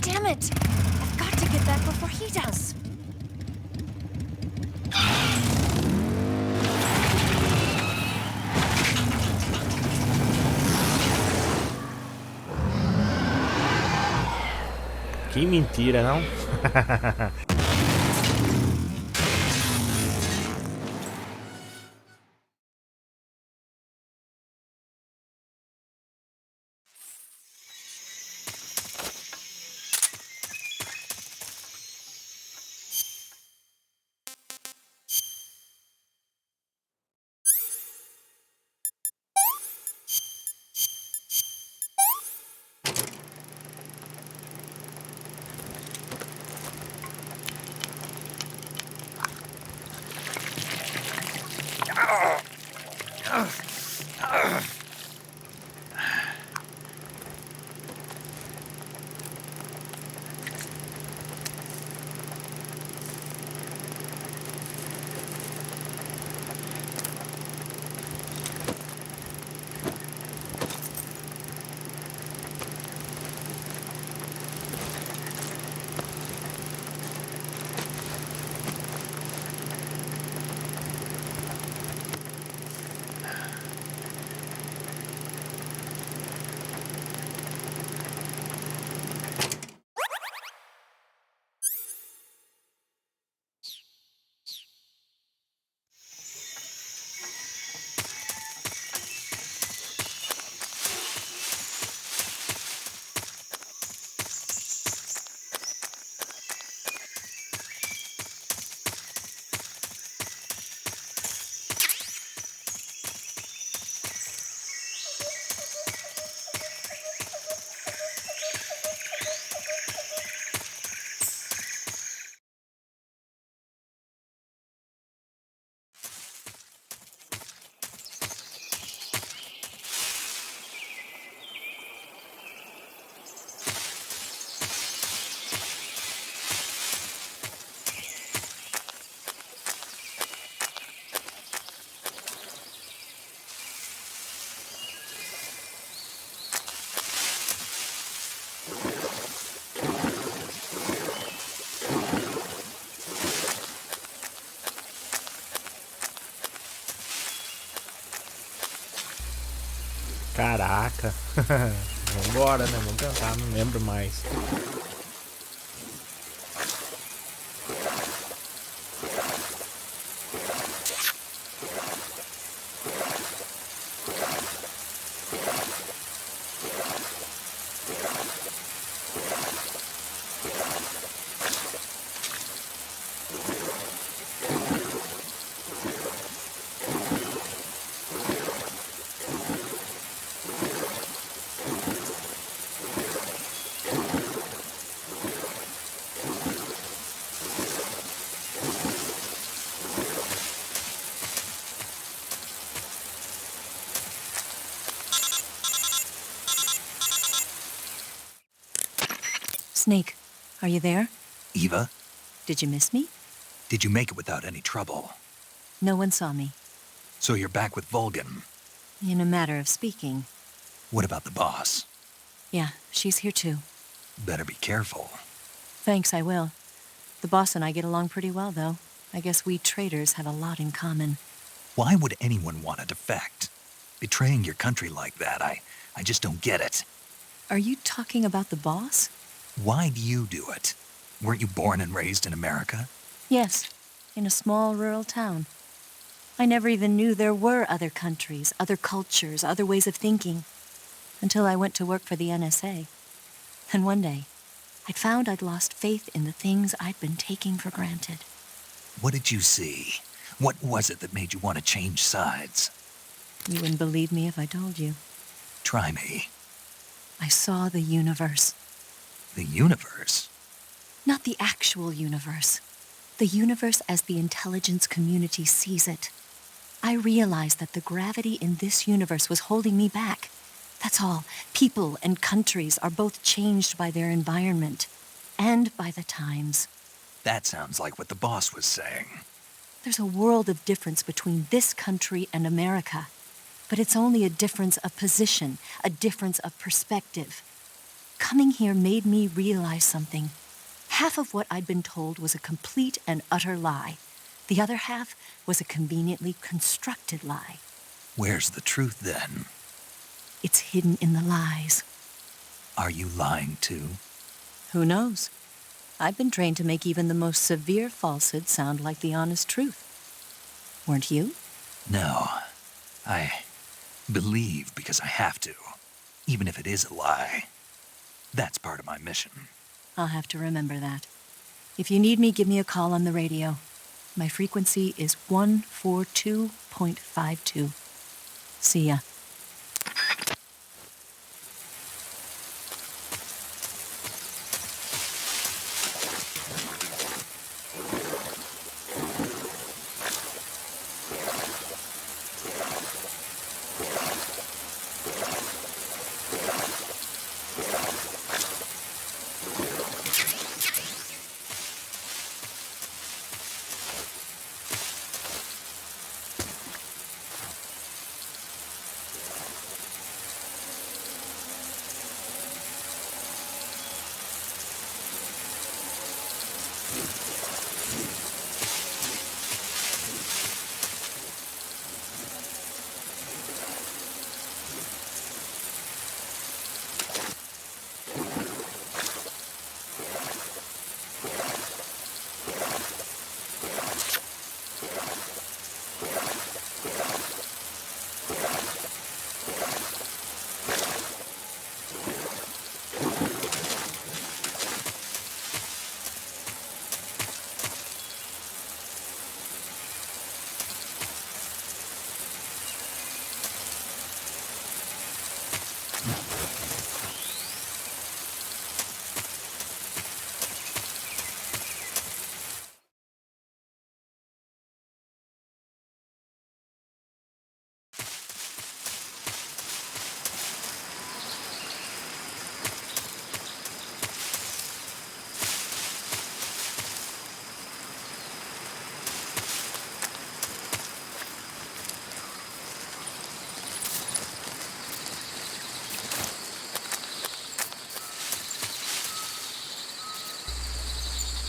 Damn it! I've got to get back before he does. Que mentira, não? Caraca. Vambora, né? Vamos tentar, não lembro mais. Snake, are you there? Eva, Did you miss me? did you make it without any trouble? No one saw me. So you're back with Vulgan. In a matter of speaking. What about the boss? Yeah, she's here too. Better be careful. Thanks, I will. The boss and I get along pretty well, though. I guess we traitors have a lot in common. Why would anyone want to defect? Betraying your country like that, I just don't get it. Are you talking about the boss? Why do you do it? Weren't you born and raised in America? Yes, in a small rural town. I never even knew there were other countries, other cultures, other ways of thinking, until I went to work for the NSA. And one day, I found I'd lost faith in the things I'd been taking for granted. What did you see? What was it that made you want to change sides? You wouldn't believe me if I told you. Try me. I saw the universe. The universe? Not the actual universe. The universe as the intelligence community sees it. I realized that the gravity in this universe was holding me back. That's all. People and countries are both changed by their environment and by the times. That sounds like what the boss was saying. There's a world of difference between this country and America. But it's only a difference of position, a difference of perspective. Coming here made me realize something. Half of what I'd been told was a complete and utter lie. The other half was a conveniently constructed lie. Where's the truth, then? It's hidden in the lies. Are you lying, too? Who knows? I've been trained to make even the most severe falsehood sound like the honest truth. Weren't you? No. I believe because I have to, even if it is a lie. That's part of my mission. I'll have to remember that. If you need me, give me a call on the radio. My frequency is 142.52. See ya.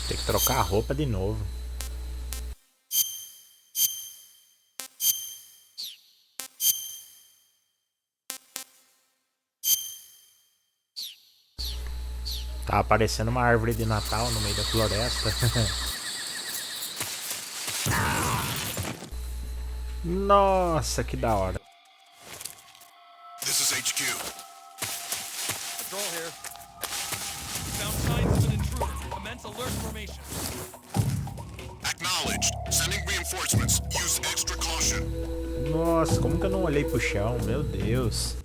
Tem que trocar a roupa de novo. Tá aparecendo uma árvore de Natal no meio da floresta. Nossa, que da hora. This is HQ. Patrol here. Found signs of an intruder. Commence alert formation. Acknowledged. Sending reinforcements. Use extra caution. Nossa, como que eu não olhei pro chão? Meu Deus.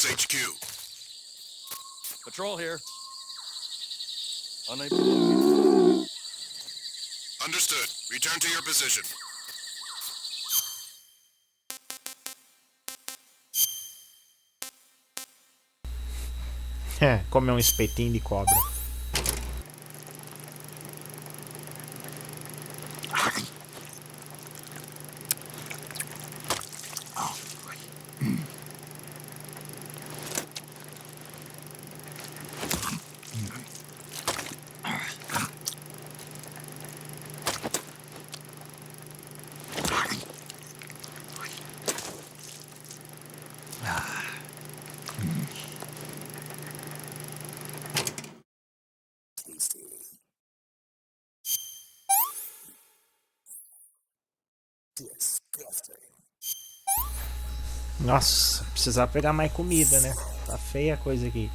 HQ. Patrol here. Unable to locate. Understood. Return to your position. Comer um espetinho de cobra. Nossa, precisar pegar mais comida, né? Tá feia a coisa aqui.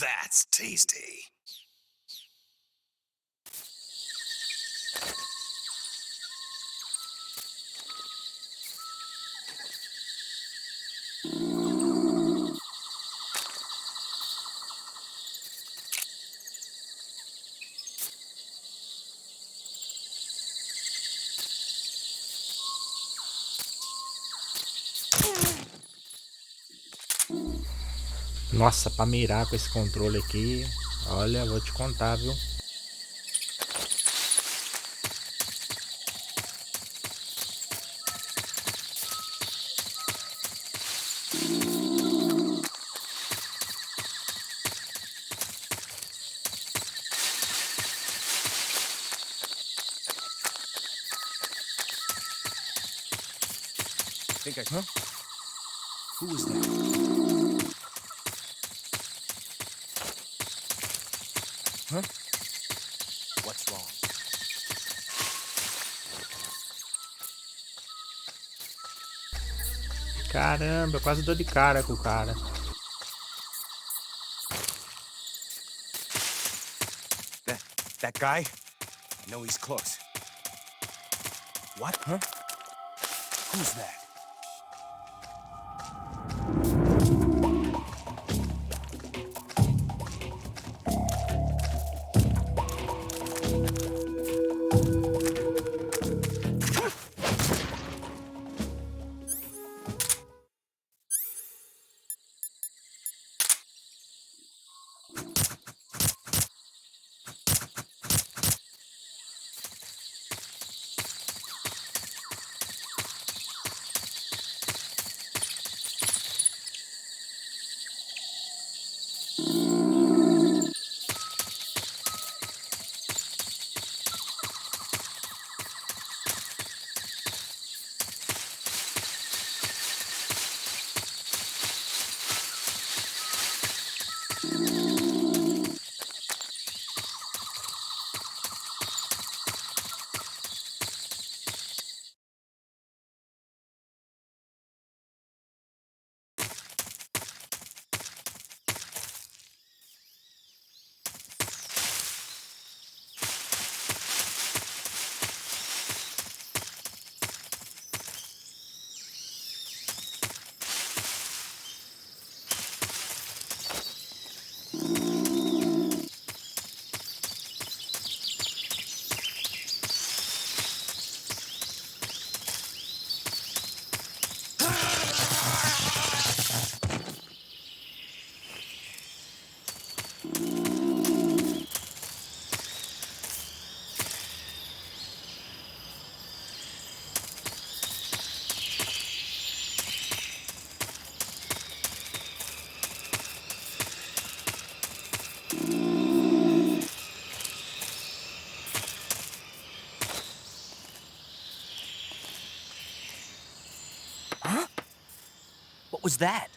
That's tasty. Nossa, pra mirar com esse controle aqui, olha, vou te contar, viu? Think I... Huh? Who was that? Huh? What's wrong? Caramba, eu quase dou de cara com o cara. That guy? I know he's close. What? Huh? Who's that? What was that?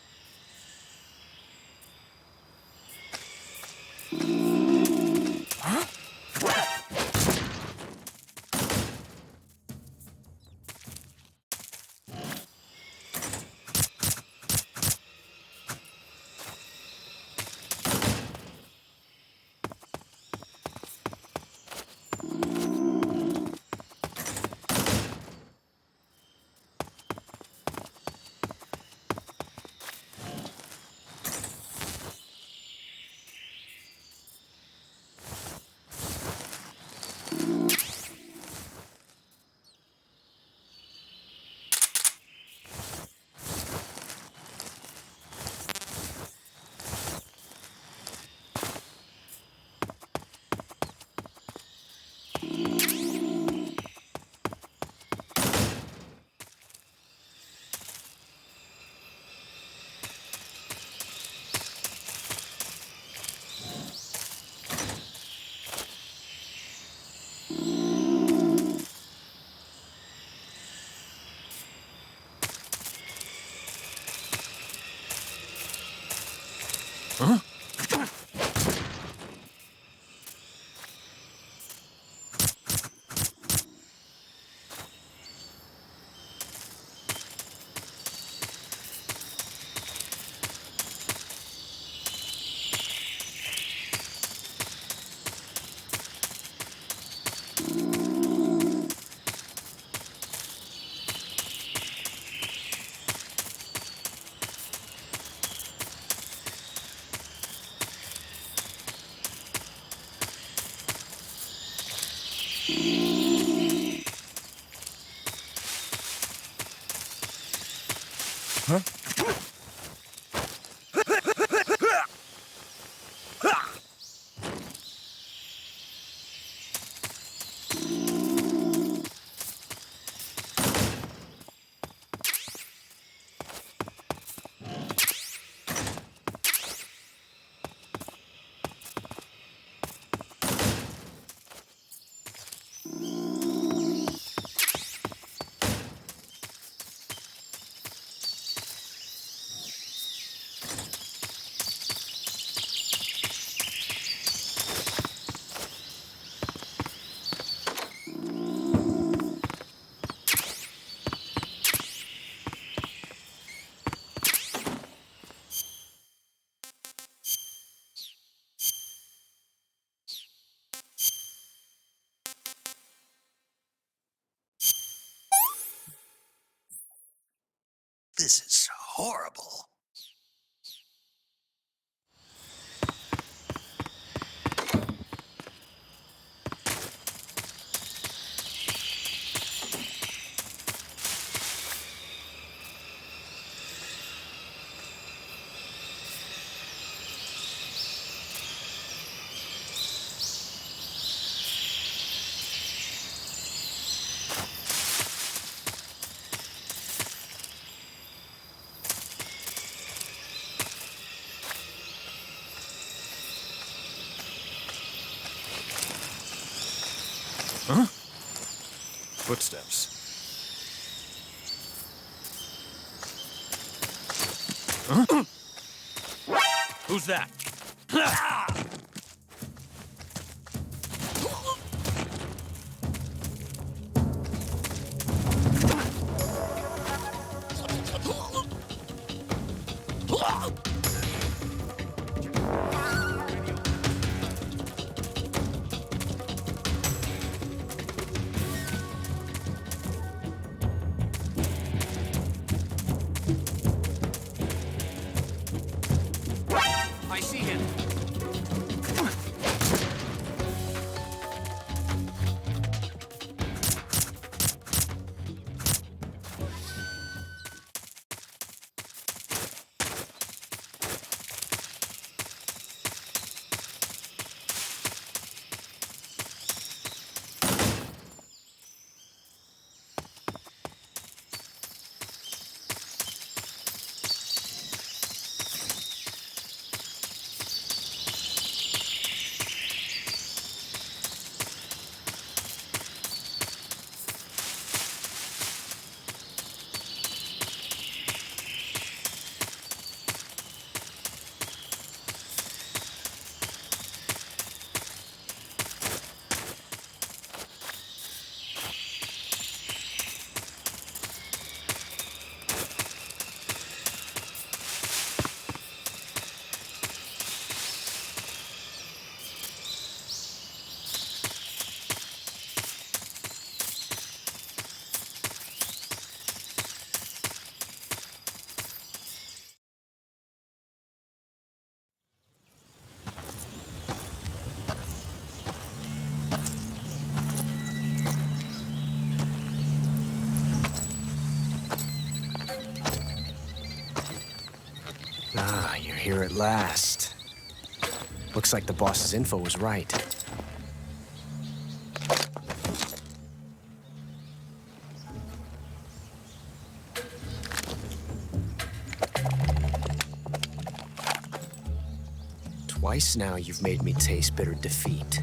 Huh? Huh? Huh? This is horrible. Huh? Footsteps. Huh? Who's that? I see him. here at last. Looks like the boss's info was right. Twice now you've made me taste bitter defeat.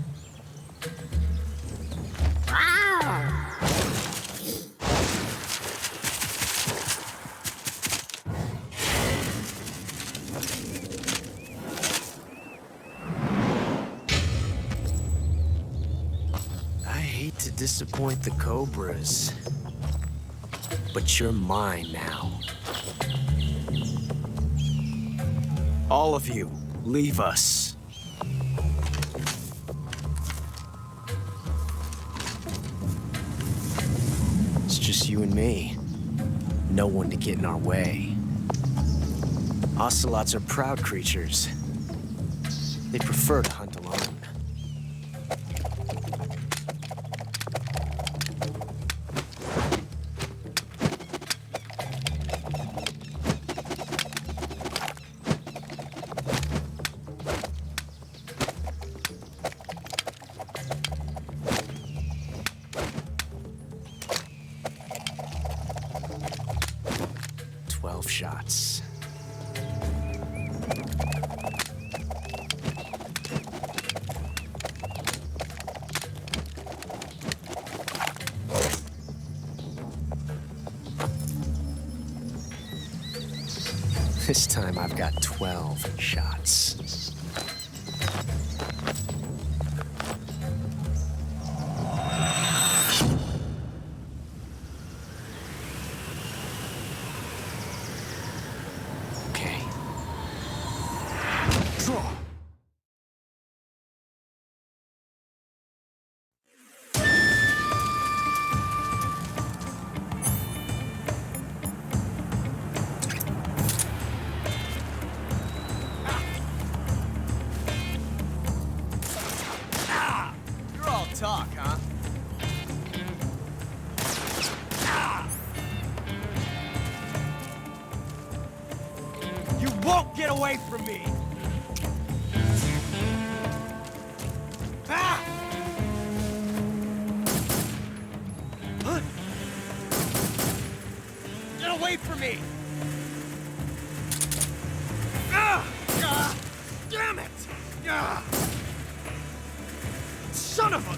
I hate to disappoint the Cobras, but you're mine now. All of you, leave us. It's just you and me. No one to get in our way. Ocelots are proud creatures. They prefer to hunt alone. Shots. This time I've got 12 shots. Talk, huh? You won't get away from me! Ah! Huh? Get away from me! Ah! Ah! Damn it! Ah! Son of a...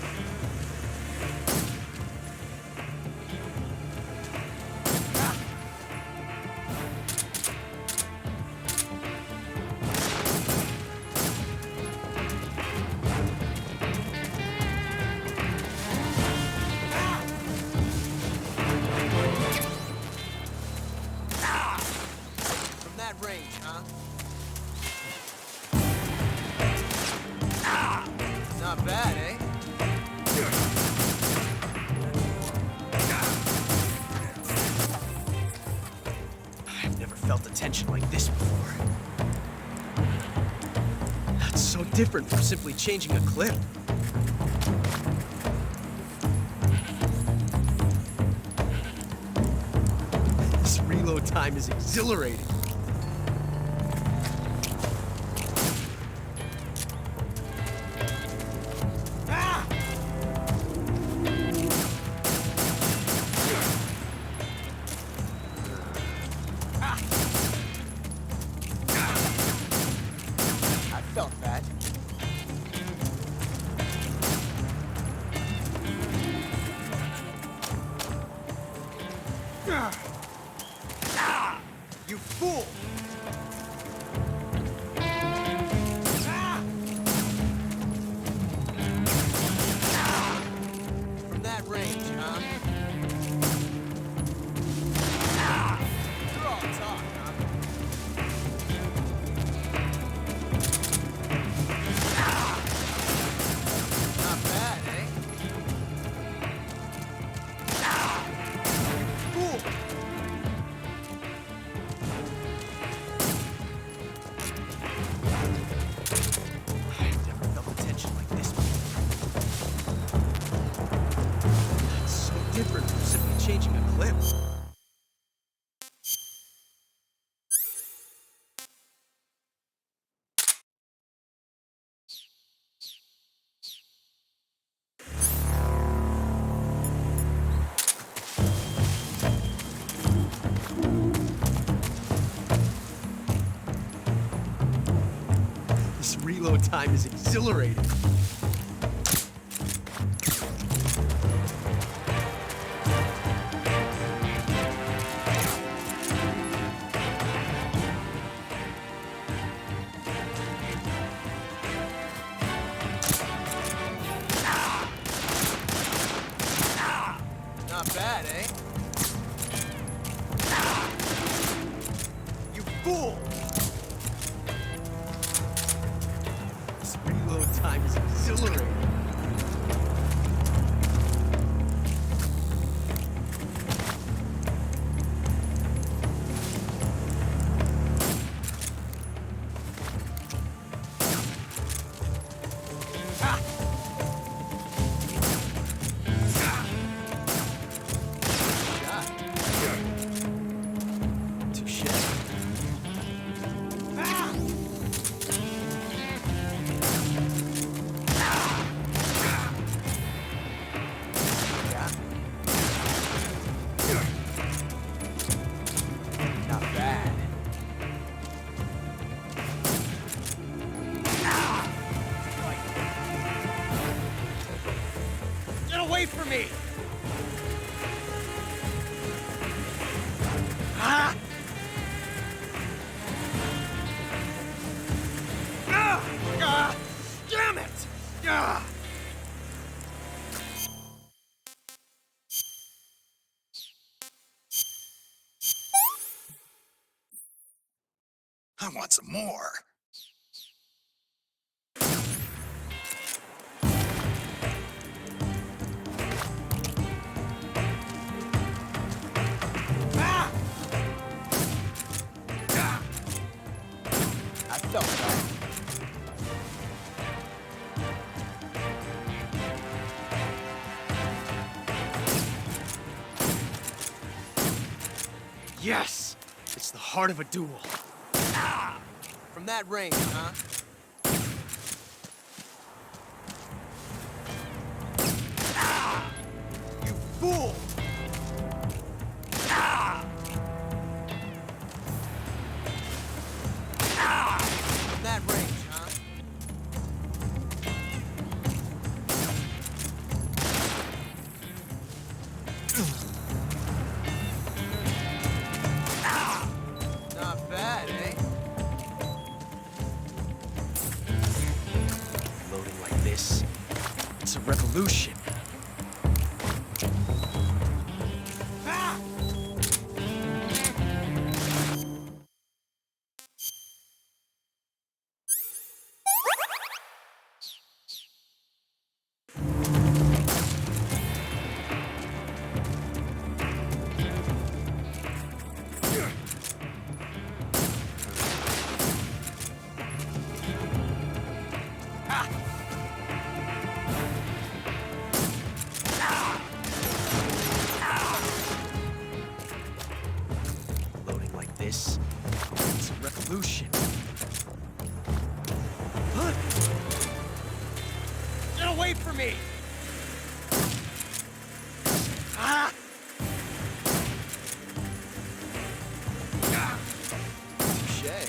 From that range, huh? Not bad, eh? I've never felt a tension like this before. That's so different from simply changing a clip. This reload time is exhilarating. Felt that. You fool! This reload time is exhilarating. Not bad, eh? You fool! This reload time is exhilarating. Not bad. Get away from me! Ah! Damn it! Ah! I want some more. I felt that. Yes! It's the heart of a duel. From that range, huh? You fool! From that range, huh? Not bad, eh? Loading like this, it's a revolution. Loading like this, it's a revolution. Get away from me! Ah! Touche.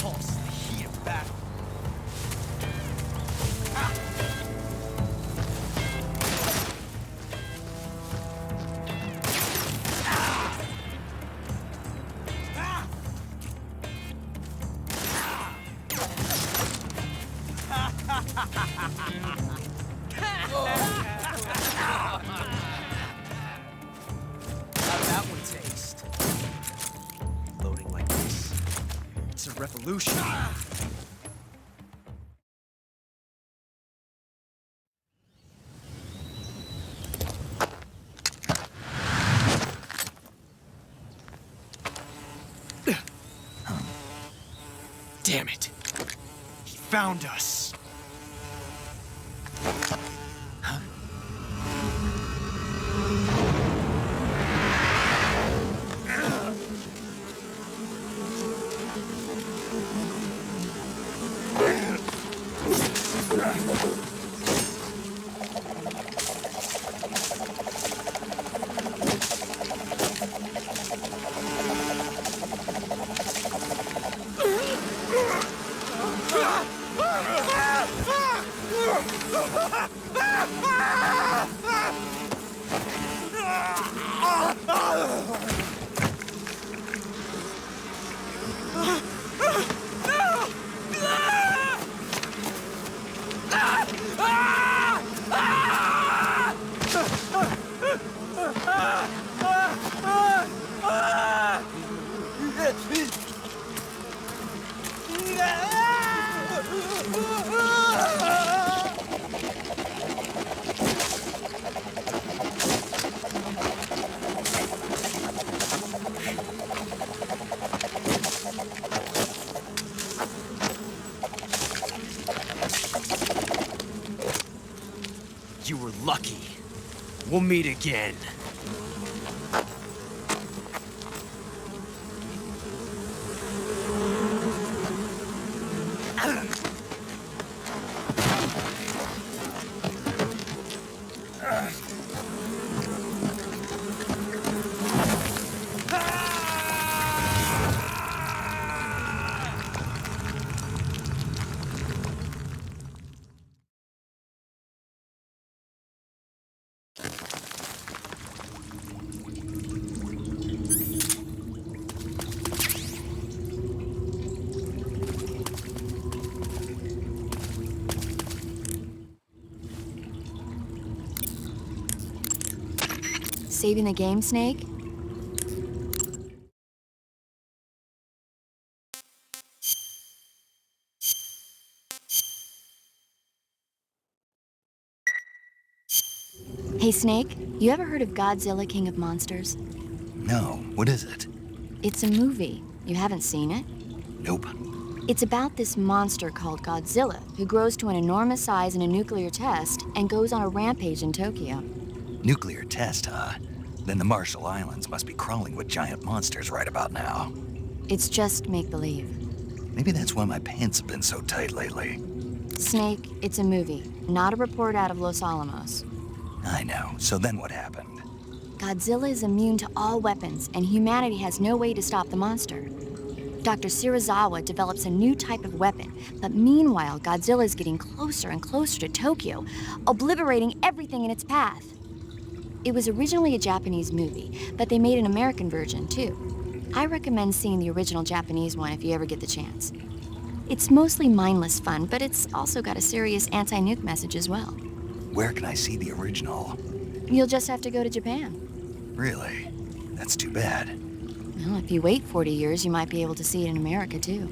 Pulse, the heat of battle. How'd that one taste? Loading like this, it's a revolution. Damn it. He found us. You were lucky. We'll meet again. Saving the game, Snake? Hey, Snake, you ever heard of Godzilla King of Monsters? No, what is it? It's a movie. You haven't seen it? Nope. It's about this monster called Godzilla, who grows to an enormous size in a nuclear test and goes on a rampage in Tokyo. Nuclear test, huh? Then the Marshall Islands must be crawling with giant monsters right about now. It's just make-believe. Maybe that's why my pants have been so tight lately. Snake, it's a movie, not a report out of Los Alamos. I know. So then what happened? Godzilla is immune to all weapons, and humanity has no way to stop the monster. Dr. Shirazawa develops a new type of weapon, but meanwhile, Godzilla is getting closer and closer to Tokyo, obliterating everything in its path. It was originally a Japanese movie, but they made an American version, too. I recommend seeing the original Japanese one if you ever get the chance. It's mostly mindless fun, but it's also got a serious anti-nuke message as well. Where can I see the original? You'll just have to go to Japan. Really? That's too bad. Well, if you wait 40 years, you might be able to see it in America, too.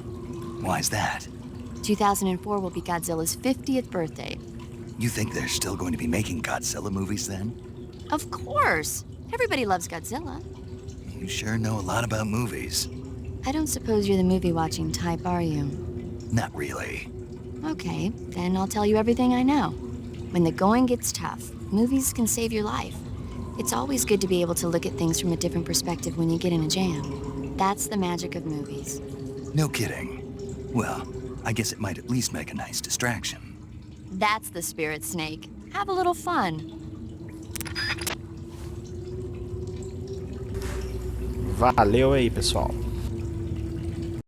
Why's that? 2004 will be Godzilla's 50th birthday. You think they're still going to be making Godzilla movies then? Of course! Everybody loves Godzilla. You sure know a lot about movies. I don't suppose you're the movie-watching type, are you? Not really. Okay, then I'll tell you everything I know. When the going gets tough, movies can save your life. It's always good to be able to look at things from a different perspective when you get in a jam. That's the magic of movies. No kidding. Well, I guess it might at least make a nice distraction. That's the spirit, Snake. Have a little fun. Valeu aí, pessoal.